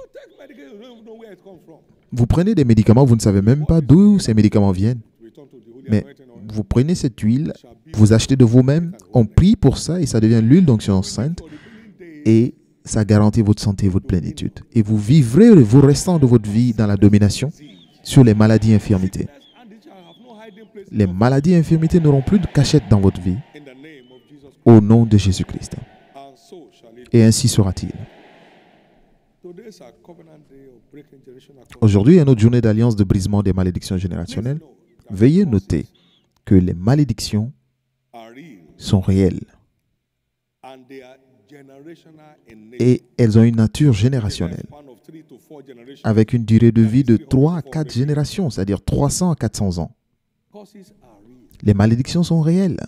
Vous prenez des médicaments, vous ne savez même pas d'où ces médicaments viennent. Mais vous prenez cette huile, vous achetez de vous-même, on prie pour ça et ça devient l'huile d'onction sainte et ça garantit votre santé et votre plénitude. Et vous vivrez vos restants de votre vie dans la domination sur les maladies et infirmités. Les maladies et infirmités n'auront plus de cachette dans votre vie au nom de Jésus-Christ. Et ainsi sera-t-il. Aujourd'hui est notre journée d'alliance de brisement des malédictions générationnelles. Veuillez noter que les malédictions sont réelles et elles ont une nature générationnelle avec une durée de vie de 3 à 4 générations, c'est-à-dire 300 à 400 ans. Les malédictions sont réelles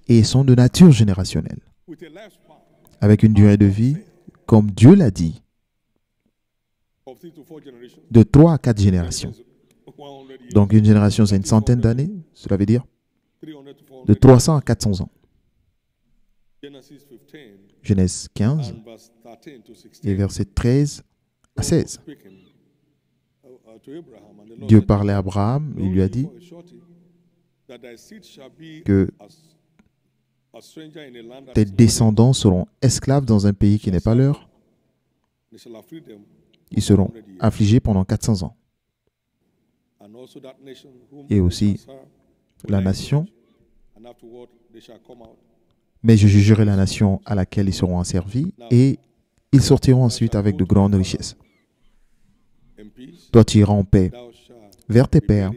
et sont de nature générationnelle avec une durée de vie, comme Dieu l'a dit, de 3 à 4 générations. Donc une génération, c'est une centaine d'années, cela veut dire de 300 à 400 ans. Genèse 15 et versets 13 à 16. Dieu parlait à Abraham, il lui a dit que tes descendants seront esclaves dans un pays qui n'est pas leur. Ils seront affligés pendant 400 ans. Et aussi la nation, mais je jugerai la nation à laquelle ils seront asservis et ils sortiront ensuite avec de grandes richesses. Toi, tu iras en paix vers tes pères,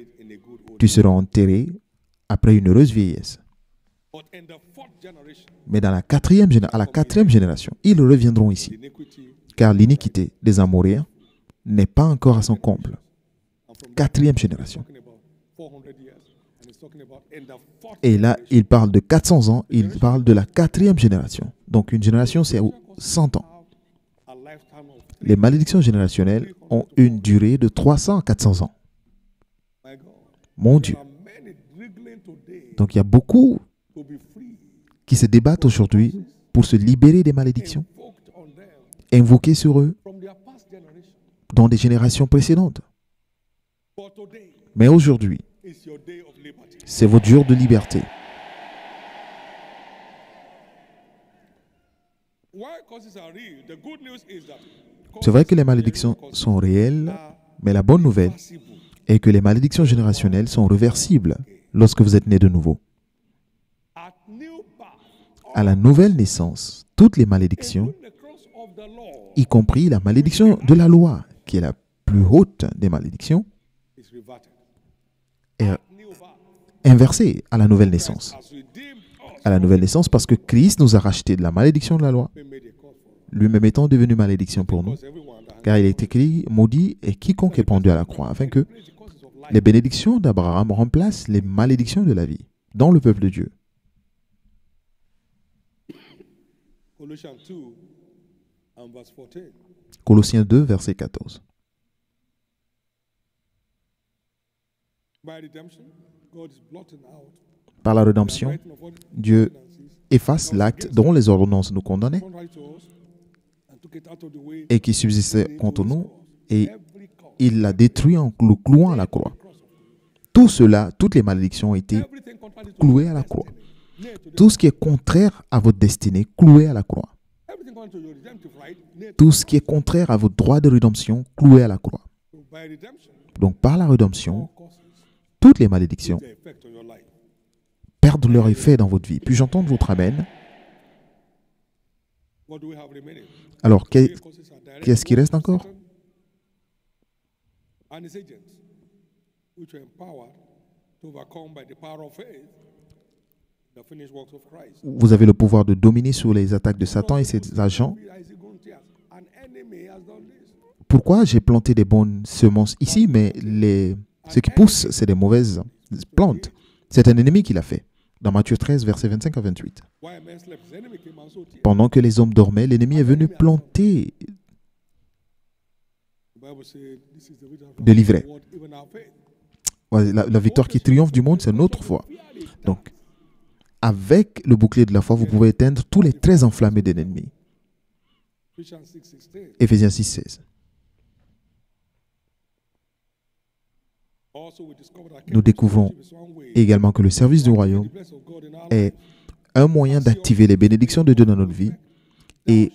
tu seras enterré après une heureuse vieillesse. Mais à la quatrième génération, ils reviendront ici, car l'iniquité des Amoréens n'est pas encore à son comble. 4e génération. Et là, il parle de 400 ans, il parle de la 4e génération. Donc une génération, c'est 100 ans. Les malédictions générationnelles ont une durée de 300 à 400 ans. Mon Dieu. Donc il y a beaucoup qui se débattent aujourd'hui pour se libérer des malédictions invoquées sur eux dans des générations précédentes. Mais aujourd'hui, c'est votre jour de liberté. C'est vrai que les malédictions sont réelles, mais la bonne nouvelle est que les malédictions générationnelles sont réversibles lorsque vous êtes né de nouveau. À la nouvelle naissance, toutes les malédictions, y compris la malédiction de la loi, qui est la plus haute des malédictions, est inversée à la nouvelle naissance. À la nouvelle naissance, parce que Christ nous a rachetés de la malédiction de la loi, lui-même étant devenu malédiction pour nous, car il est écrit, maudit est quiconque est pendu à la croix, afin que les bénédictions d'Abraham remplacent les malédictions de la vie dans le peuple de Dieu. Colossiens 2, verset 14. Par la rédemption, Dieu efface l'acte dont les ordonnances nous condamnaient et qui subsistait contre nous, et il l'a détruit en le clouant à la croix. Tout cela, toutes les malédictions ont été clouées à la croix. Tout ce qui est contraire à votre destinée, cloué à la croix. Tout ce qui est contraire à votre droit de rédemption, cloué à la croix. Donc par la rédemption, toutes les malédictions perdent leur effet dans votre vie. Puis-je entendre votre amen? Alors, qu'est-ce qui reste encore? Vous avez le pouvoir de dominer sur les attaques de Satan et ses agents. Pourquoi j'ai planté des bonnes semences ici, mais ce qui pousse, c'est des mauvaises plantes? C'est un ennemi qui l'a fait. Dans Matthieu 13, versets 25 à 28. Pendant que les hommes dormaient, l'ennemi est venu planter de l'ivraie. La victoire qui triomphe du monde, c'est notre foi. Donc, avec le bouclier de la foi, vous pouvez éteindre tous les traits enflammés de l'ennemi. Éphésiens 6, 16. Nous découvrons également que le service du royaume est un moyen d'activer les bénédictions de Dieu dans notre vie et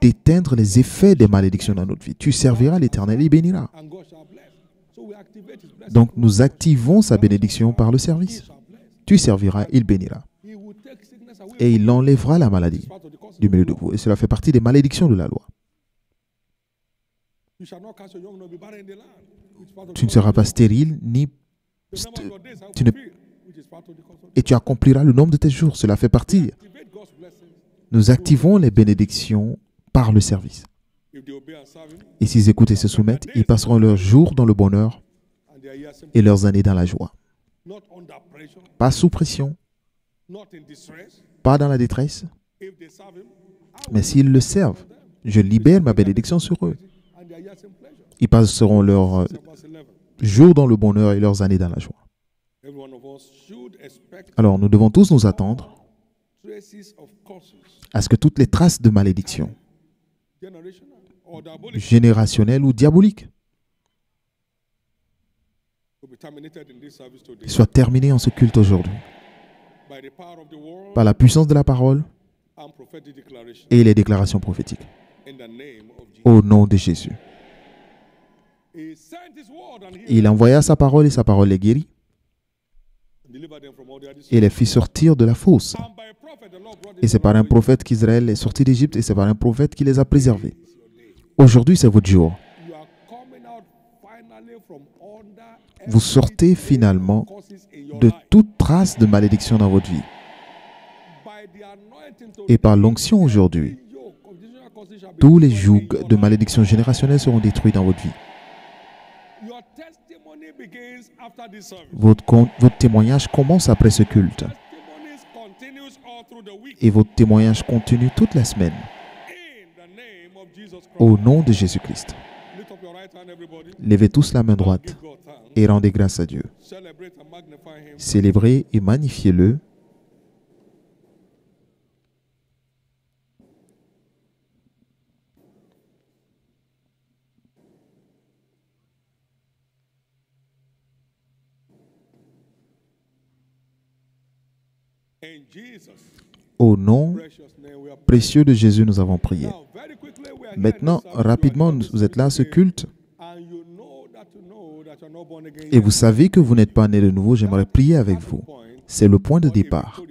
d'éteindre les effets des malédictions dans notre vie. Tu serviras l'Éternel et il bénira. Donc nous activons sa bénédiction par le service. Tu serviras, il bénira. Et il enlèvera la maladie du milieu de vous. Et cela fait partie des malédictions de la loi. Tu ne seras pas stérile, ni et tu accompliras le nombre de tes jours. Cela fait partie. Nous activons les bénédictions par le service. Et s'ils écoutent et se soumettent, ils passeront leurs jours dans le bonheur et leurs années dans la joie. Pas sous pression, pas dans la détresse. Mais s'ils le servent, je libère ma bénédiction sur eux. Ils passeront leurs jours dans le bonheur et leurs années dans la joie. Alors, nous devons tous nous attendre à ce que toutes les traces de malédiction, générationnelles ou diaboliques, soient terminées en ce culte aujourd'hui, par la puissance de la parole et les déclarations prophétiques. Au nom de Jésus. Il envoya sa parole et sa parole les guérit et les fit sortir de la fosse. Et c'est par un prophète qu'Israël est sorti d'Égypte et c'est par un prophète qui les a préservés. Aujourd'hui, c'est votre jour. Vous sortez finalement de toute trace de malédiction dans votre vie. Et par l'onction aujourd'hui, tous les jougs de malédiction générationnelle seront détruits dans votre vie. Votre témoignage commence après ce culte. Et votre témoignage continue toute la semaine. Au nom de Jésus-Christ. Levez tous la main droite et rendez grâce à Dieu. Célébrez et magnifiez-le. Au nom précieux de Jésus, nous avons prié. Maintenant, rapidement, vous êtes là à ce culte et vous savez que vous n'êtes pas né de nouveau. J'aimerais prier avec vous. C'est le point de départ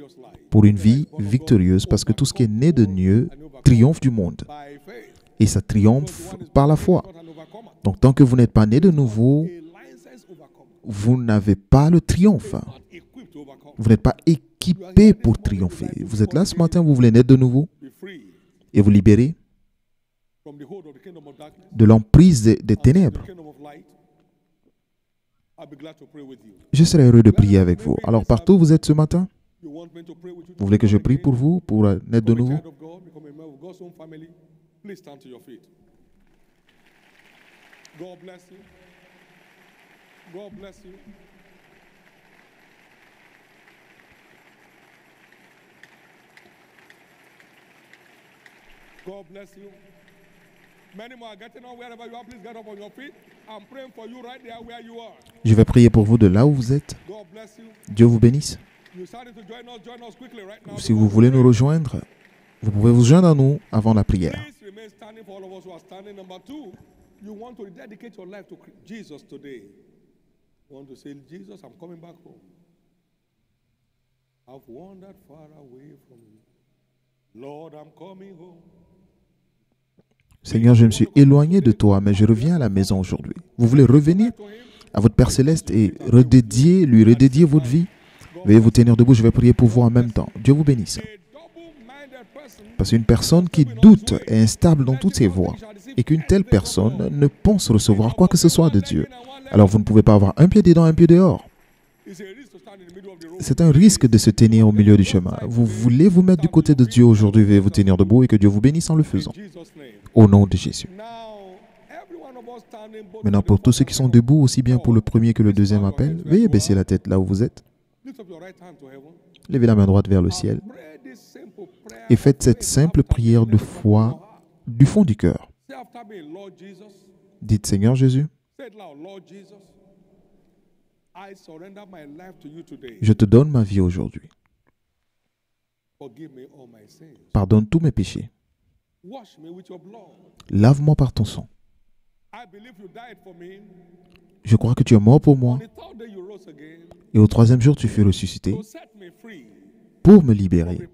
pour une vie victorieuse parce que tout ce qui est né de Dieu triomphe du monde. Et ça triomphe par la foi. Donc, tant que vous n'êtes pas né de nouveau, vous n'avez pas le triomphe. Vous n'êtes pas équipé pour triompher. Vous êtes là ce matin, vous voulez naître de nouveau et vous libérer de l'emprise des ténèbres. Je serai heureux de prier avec vous. Alors, partout où vous êtes ce matin, vous voulez que je prie pour vous, pour naître de nouveau? God bless you. God bless you. Many more are getting on wherever you are. Please get up on your feet. I'm praying for you right there where you are. Je vais prier pour vous de là où vous êtes. God bless you. Dieu vous bénisse. Si vous voulez nous rejoindre, vous pouvez vous joindre à nous avant la prière. You want to dedicate your life to Jesus today. You want to say, Jesus, I'm coming back home. I've wandered far away from you. Lord, I'm coming home. Seigneur, je me suis éloigné de toi, mais je reviens à la maison aujourd'hui. Vous voulez revenir à votre Père Céleste et lui redédier votre vie? Veuillez vous tenir debout, je vais prier pour vous en même temps. Dieu vous bénisse. Parce qu'une personne qui doute est instable dans toutes ses voies et qu'une telle personne ne pense recevoir quoi que ce soit de Dieu. Alors vous ne pouvez pas avoir un pied dedans, un pied dehors. C'est un risque de se tenir au milieu du chemin. Vous voulez vous mettre du côté de Dieu aujourd'hui, veuillez vous tenir debout et que Dieu vous bénisse en le faisant. Au nom de Jésus. Maintenant, pour tous ceux qui sont debout, aussi bien pour le premier que le deuxième appel, veuillez baisser la tête là où vous êtes. Levez la main droite vers le ciel et faites cette simple prière de foi du fond du cœur. Dites, Seigneur Jésus, je te donne ma vie aujourd'hui. Pardonne tous mes péchés. Lave-moi par ton sang. Je crois que tu es mort pour moi. Et au troisième jour, tu fus ressuscité pour me libérer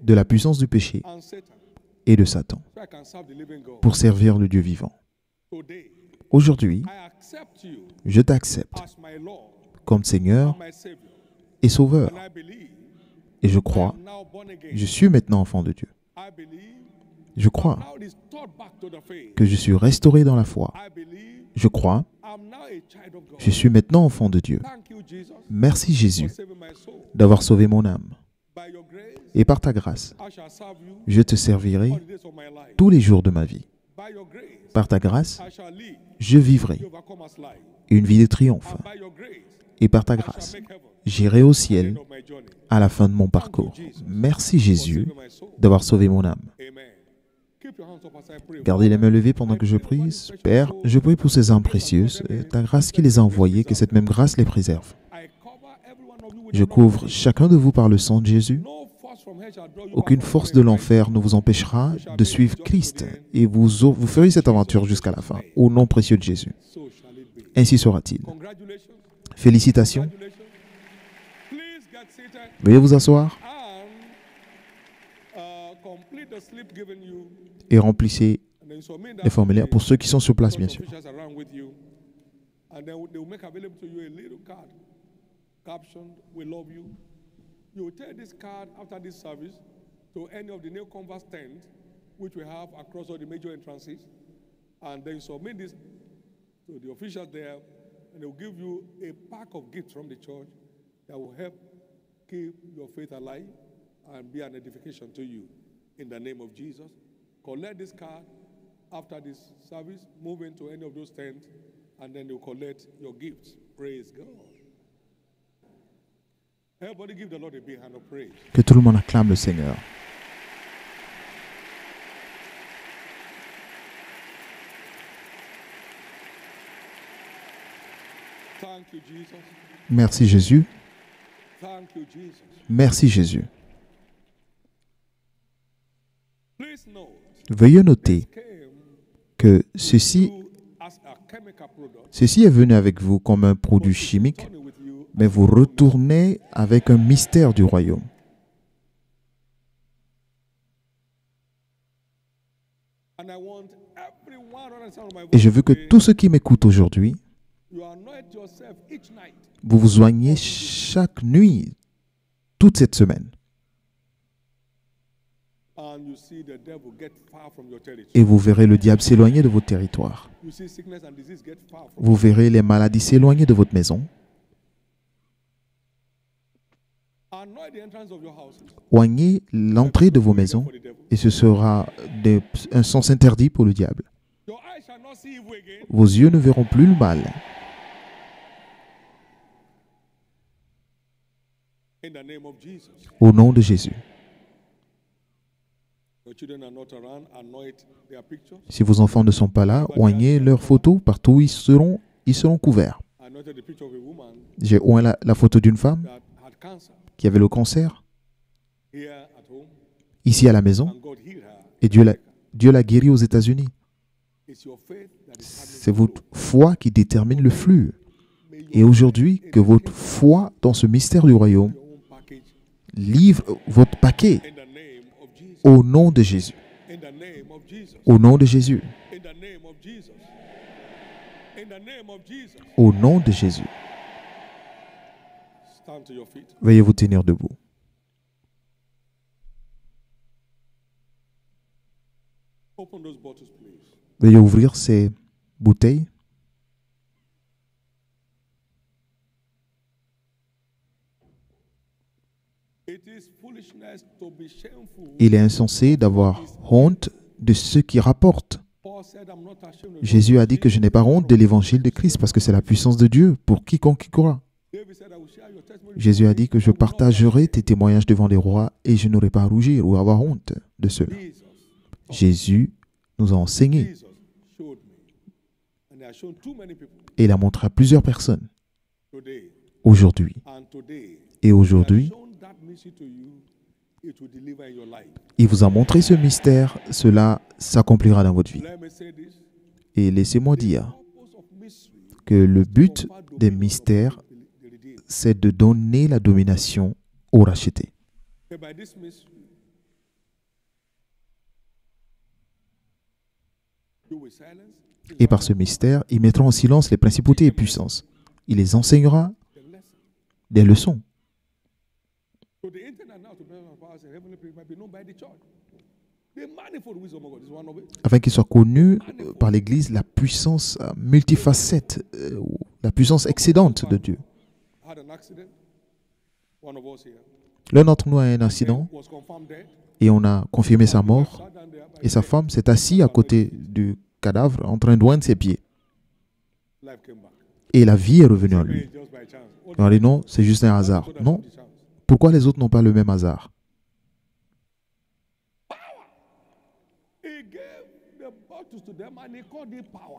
de la puissance du péché et de Satan, pour servir le Dieu vivant. Aujourd'hui, je t'accepte comme Seigneur et Sauveur. Et je crois, je suis maintenant enfant de Dieu. Je crois que je suis restauré dans la foi. Je crois, je suis maintenant enfant de Dieu. Merci Jésus d'avoir sauvé mon âme. Et par ta grâce, je te servirai tous les jours de ma vie. Par ta grâce, je vivrai une vie de triomphe. Et par ta grâce, j'irai au ciel à la fin de mon parcours. Merci Jésus d'avoir sauvé mon âme. Gardez les mains levées pendant que je prie. Père, je prie pour ces âmes précieuses, ta grâce qui les a envoyées, que cette même grâce les préserve. Je couvre chacun de vous par le sang de Jésus. Aucune force de l'enfer ne vous empêchera de suivre Christ et vous ferez cette aventure jusqu'à la fin, au nom précieux de Jésus. Ainsi sera-t-il. Félicitations. Veuillez vous asseoir et remplissez les formulaires pour ceux qui sont sur place, bien sûr. You will take this card after this service to any of the new converts tent, which we have across all the major entrances, and then submit this to the officials there, and they will give you a pack of gifts from the church that will help keep your faith alive and be an edification to you. In the name of Jesus, collect this card after this service, move into any of those tents, and then they will collect your gifts. Praise God. Que tout le monde acclame le Seigneur. Merci Jésus. Merci Jésus. Veuillez noter que ceci est venu avec vous comme un produit chimique, mais vous retournez avec un mystère du royaume. Et je veux que tous ceux qui m'écoutent aujourd'hui, vous vous soignez chaque nuit, toute cette semaine. Et vous verrez le diable s'éloigner de votre territoire. Vous verrez les maladies s'éloigner de votre maison. Oignez l'entrée de vos maisons et ce sera un sens interdit pour le diable. Vos yeux ne verront plus le mal. Au nom de Jésus. Si vos enfants ne sont pas là, oignez leurs photos partout où ils seront couverts. J'ai oint la photo d'une femme qui avait le cancer, ici à la maison, et Dieu l'a guéri aux États-Unis. C'est votre foi qui détermine le flux. Et aujourd'hui, que votre foi dans ce mystère du royaume livre votre paquet au nom de Jésus. Au nom de Jésus. Au nom de Jésus. Veuillez vous tenir debout. Veuillez ouvrir ces bouteilles. Il est insensé d'avoir honte de ceux qui rapportent. Jésus a dit que je n'ai pas honte de l'évangile de Christ parce que c'est la puissance de Dieu pour quiconque y croit. Jésus a dit que je partagerai tes témoignages devant les rois et je n'aurai pas à rougir ou à avoir honte de cela. Jésus nous a enseigné et il a montré à plusieurs personnes aujourd'hui. Et aujourd'hui, il vous a montré ce mystère, cela s'accomplira dans votre vie. Et laissez-moi dire que le but des mystères, c'est de donner la domination aux rachetés. Et par ce mystère, il mettra en silence les principautés et puissances. Il les enseignera des leçons. Afin qu'il soit connu par l'Église la puissance multifacette, la puissance excédente de Dieu. L'un d'entre nous a eu un accident et on a confirmé sa mort. Et sa femme s'est assise à côté du cadavre en train d'oindre ses pieds. Et la vie est revenue en lui. On a dit non, c'est juste un hasard. Non. Pourquoi les autres n'ont pas le même hasard?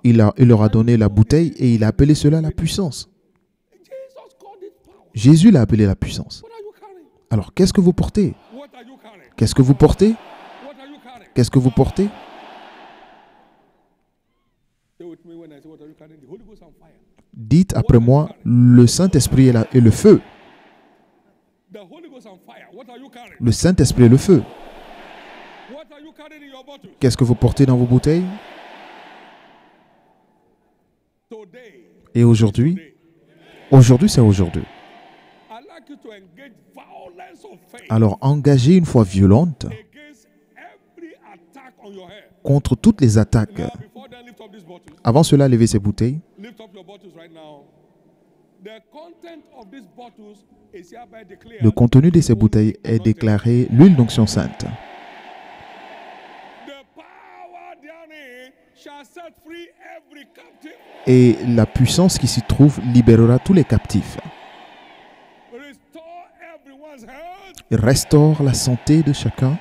Il leur a donné la bouteille et il a appelé cela la puissance. Jésus l'a appelé la puissance. Alors, qu'est-ce que vous portez? Qu'est-ce que vous portez? Qu'est-ce que vous portez? Dites après moi, le Saint-Esprit et le feu. Le Saint-Esprit et le feu. Qu'est-ce que vous portez dans vos bouteilles? Et aujourd'hui, c'est aujourd'hui. Alors engagez une foi violente contre toutes les attaques. Avant cela, levez ces bouteilles. Le contenu de ces bouteilles est déclaré l'huile d'onction sainte. Et la puissance qui s'y trouve libérera tous les captifs. Il restaure la santé de chacun.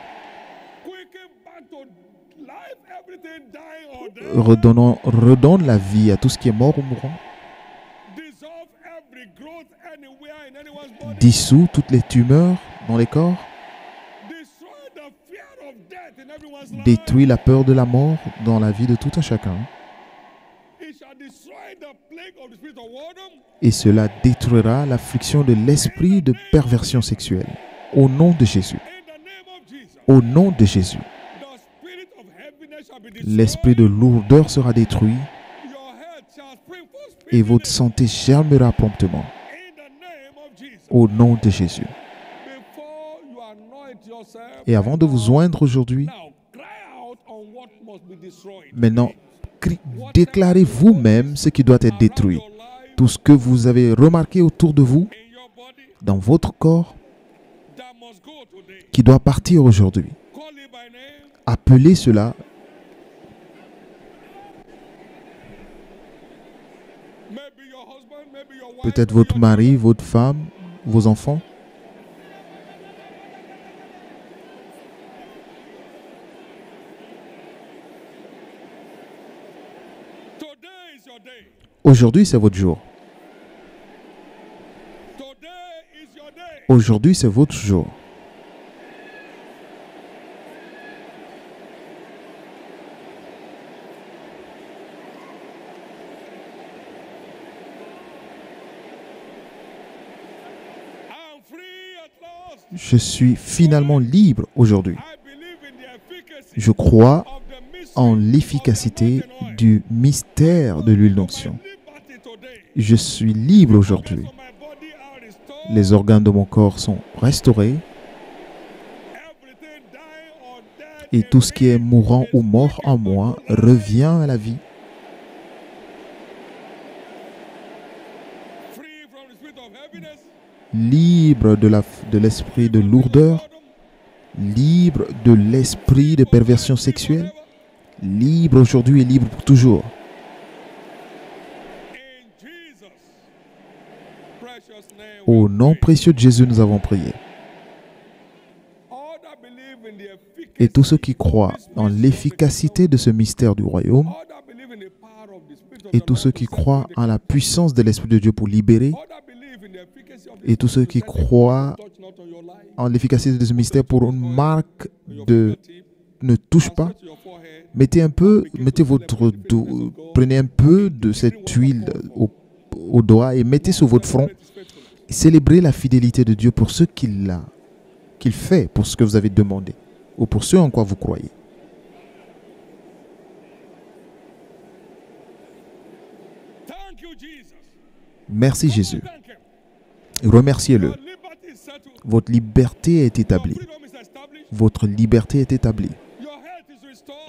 Redonne la vie à tout ce qui est mort ou mourant. Dissout toutes les tumeurs dans les corps. Détruit la peur de la mort dans la vie de tout un chacun. Et cela détruira l'affliction de l'esprit de perversion sexuelle. Au nom de Jésus. Au nom de Jésus. L'esprit de lourdeur sera détruit et votre santé germera promptement. Au nom de Jésus. Et avant de vous oindre aujourd'hui, maintenant, déclarez vous-même ce qui doit être détruit. Tout ce que vous avez remarqué autour de vous, dans votre corps, qui doit partir aujourd'hui. Appelez cela. Peut-être votre mari, votre femme, vos enfants. Aujourd'hui, c'est votre jour. Aujourd'hui, c'est votre jour. Je suis finalement libre aujourd'hui. Je crois en l'efficacité du mystère de l'huile d'onction. Je suis libre aujourd'hui. Les organes de mon corps sont restaurés. Et tout ce qui est mourant ou mort en moi revient à la vie. Libre de l'esprit de lourdeur, libre de l'esprit de perversion sexuelle, libre aujourd'hui et libre pour toujours. Au nom précieux de Jésus, nous avons prié. Et tous ceux qui croient en l'efficacité de ce mystère du royaume, et tous ceux qui croient en la puissance de l'Esprit de Dieu pour libérer, et tous ceux qui croient en l'efficacité de ce mystère pour une marque de ne touche pas, prenez un peu de cette huile au doigt et mettez sur votre front. Célébrez la fidélité de Dieu pour ce qu'il fait, pour ce que vous avez demandé, ou pour ce en quoi vous croyez. Merci Jésus. Remerciez-le. Votre liberté est établie. Votre liberté est établie.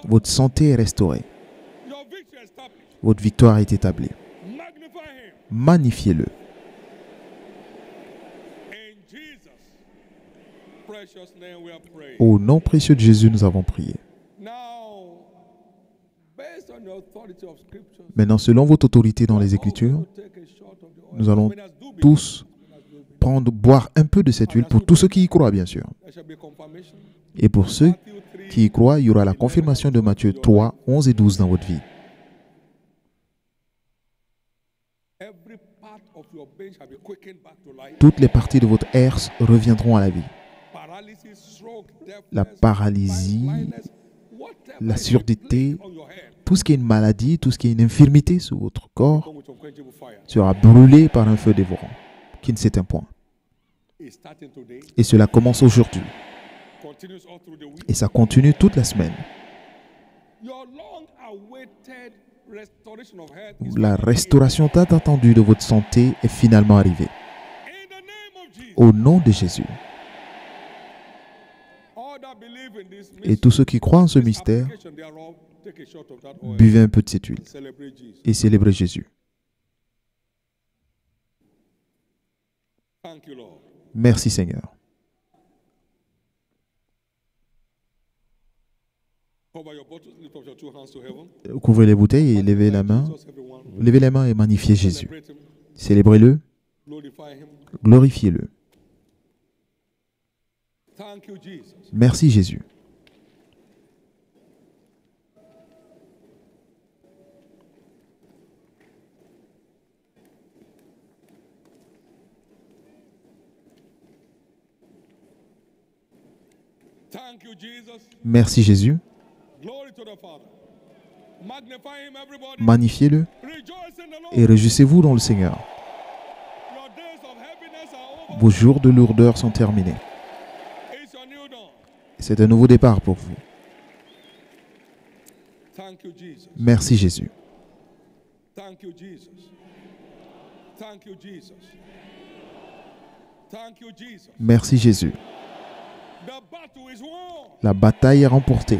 Votre santé est restaurée. Votre victoire est établie. Magnifiez-le. Au nom précieux de Jésus, nous avons prié. Maintenant, selon votre autorité dans les Écritures, nous allons tous boire un peu de cette huile pour tous ceux qui y croient, bien sûr. Et pour ceux qui y croient, il y aura la confirmation de Matthieu 3, 11 et 12 dans votre vie. Toutes les parties de votre herse reviendront à la vie. La paralysie, la surdité, tout ce qui est une maladie, tout ce qui est une infirmité sur votre corps sera brûlé par un feu dévorant qui ne s'éteint point. Et cela commence aujourd'hui. Et ça continue toute la semaine. La restauration tant attendue de votre santé est finalement arrivée. Au nom de Jésus. Et tous ceux qui croient en ce mystère, buvez un peu de cette huile et célébrez Jésus. Merci Seigneur. Couvrez les bouteilles et levez la main. Levez les mains et magnifiez Jésus. Célébrez-le. Glorifiez-le. Merci Jésus. Merci Jésus. Magnifiez-le et réjouissez-vous dans le Seigneur. Vos jours de lourdeur sont terminés. C'est un nouveau départ pour vous. Merci Jésus. Merci Jésus. La bataille est remportée.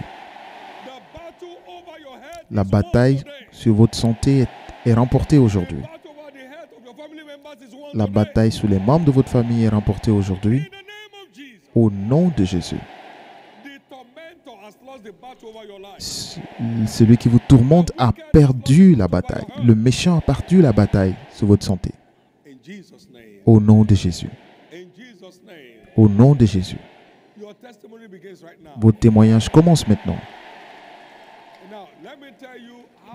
La bataille sur votre santé est remportée aujourd'hui. La bataille sur les membres de votre famille est remportée aujourd'hui. Au nom de Jésus. Celui qui vous tourmente a perdu la bataille. Le méchant a perdu la bataille sur votre santé. Au nom de Jésus. Au nom de Jésus. Votre témoignage commence maintenant.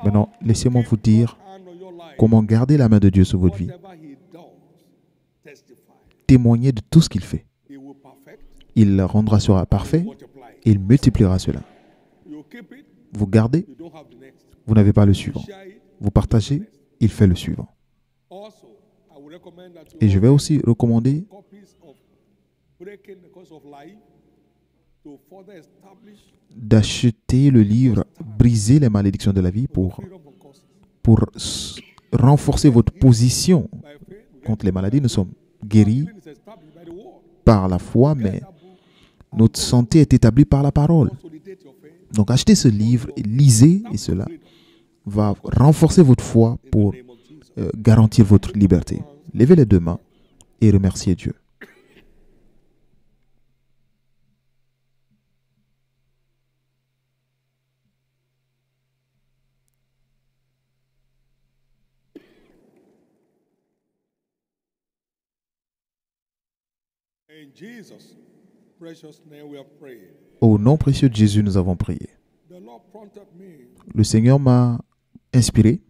Maintenant, laissez-moi vous dire comment garder la main de Dieu sur votre vie. Témoignez de tout ce qu'il fait. Il rendra cela parfait et il multipliera cela. Vous gardez, vous n'avez pas le suivant. Vous partagez, il fait le suivant. Et je vais aussi recommander d'acheter le livre « Briser les malédictions de la vie » pour renforcer votre position contre les maladies. Nous sommes guéris par la foi, mais notre santé est établie par la parole. Donc achetez ce livre, lisez, et cela va renforcer votre foi pour garantir votre liberté. Levez les deux mains et remerciez Dieu. Au nom précieux de Jésus, nous avons prié. Le Seigneur m'a inspiré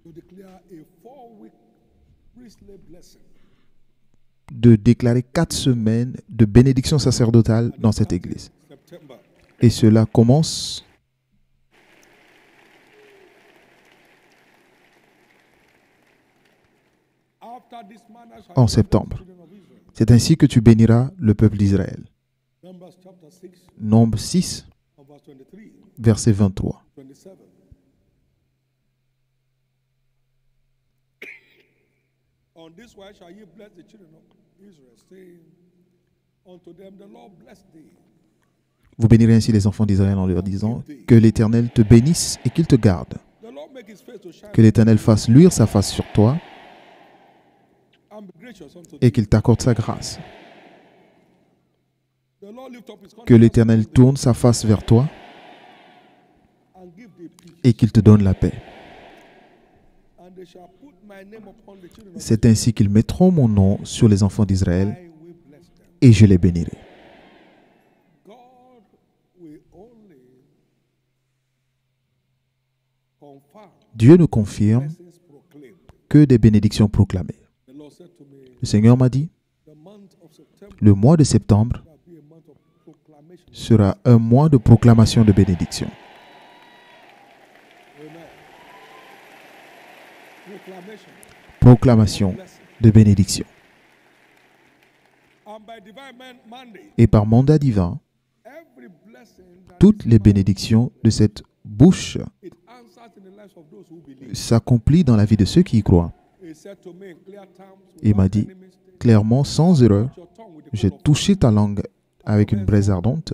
de déclarer 4 semaines de bénédiction sacerdotale dans cette église. Et cela commence en septembre. C'est ainsi que tu béniras le peuple d'Israël. Nombre 6, verset 23. On this wise shall ye bless the children of Israel, saying unto them, the Lord bless thee. Vous bénirez ainsi les enfants d'Israël en leur disant que l'Éternel te bénisse et qu'il te garde. Que l'Éternel fasse luire sa face sur toi et qu'il t'accorde sa grâce. Que l'Éternel tourne sa face vers toi et qu'il te donne la paix. C'est ainsi qu'ils mettront mon nom sur les enfants d'Israël et je les bénirai. Dieu ne confirme que des bénédictions proclamées. Le Seigneur m'a dit, le mois de septembre sera un mois de proclamation de bénédiction. Proclamation de bénédiction. Et par mandat divin, toutes les bénédictions de cette bouche s'accomplissent dans la vie de ceux qui y croient. Il m'a dit, clairement, sans erreur, j'ai touché ta langue avec une braise ardente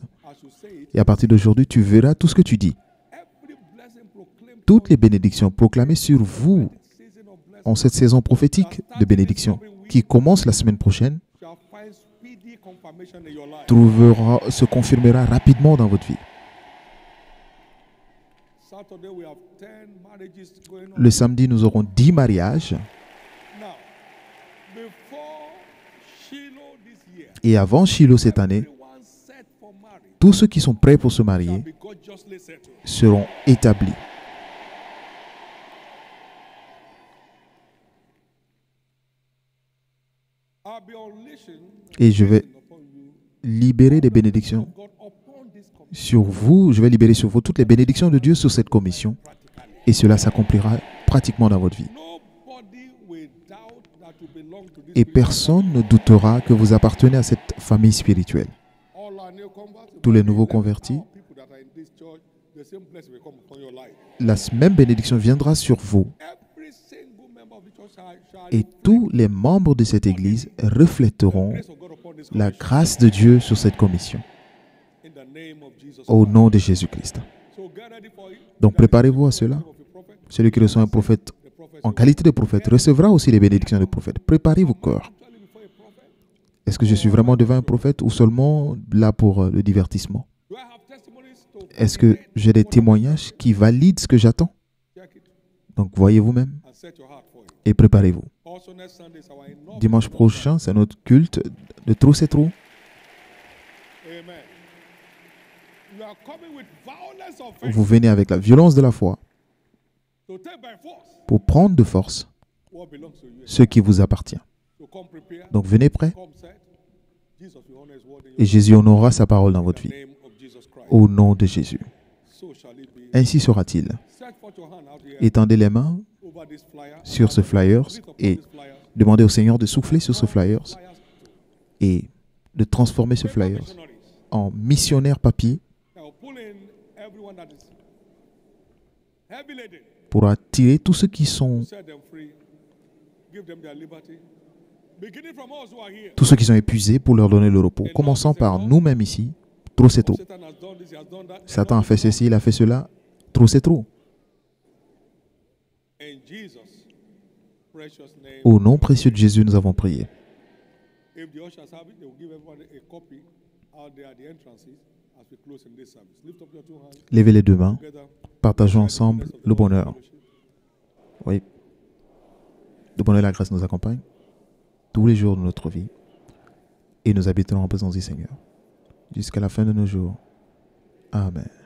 et à partir d'aujourd'hui, tu verras tout ce que tu dis. Toutes les bénédictions proclamées sur vous en cette saison prophétique de bénédiction qui commence la semaine prochaine se confirmera rapidement dans votre vie. Le samedi, nous aurons 10 mariages. Et avant Shiloh cette année, tous ceux qui sont prêts pour se marier seront établis. Et je vais libérer des bénédictions sur vous. Je vais libérer sur vous toutes les bénédictions de Dieu sur cette commission. Et cela s'accomplira pratiquement dans votre vie. Et personne ne doutera que vous appartenez à cette famille spirituelle. Tous les nouveaux convertis, la même bénédiction viendra sur vous. Et tous les membres de cette église reflèteront la grâce de Dieu sur cette commission. Au nom de Jésus-Christ. Donc préparez-vous à cela. Celui qui reçoit un prophète en qualité de prophète recevra aussi les bénédictions de prophète. Préparez vos cœurs. Est-ce que je suis vraiment devant un prophète ou seulement là pour le divertissement? Est-ce que j'ai des témoignages qui valident ce que j'attends? Donc voyez vous-même et préparez-vous. Dimanche prochain, c'est notre culte de Trou c'est Trou. Vous venez avec la violence de la foi pour prendre de force ce qui vous appartient. Donc venez prêts et Jésus honorera sa parole dans votre vie. Au nom de Jésus. Ainsi sera-t-il. Étendez les mains sur ce flyers et demandez au Seigneur de souffler sur ce flyers et de transformer ce flyers en missionnaire papier pour attirer tous ceux qui sont épuisés pour leur donner le repos. Commençons par nous-mêmes ici. Trop c'est trop. Satan a fait ceci, il a fait cela. Trop c'est trop. Au nom précieux de Jésus, nous avons prié. Levez les deux mains. Partageons ensemble le bonheur. Oui. Le bonheur et la grâce nous accompagnent tous les jours de notre vie. Et nous habiterons en présence du Seigneur jusqu'à la fin de nos jours. Amen.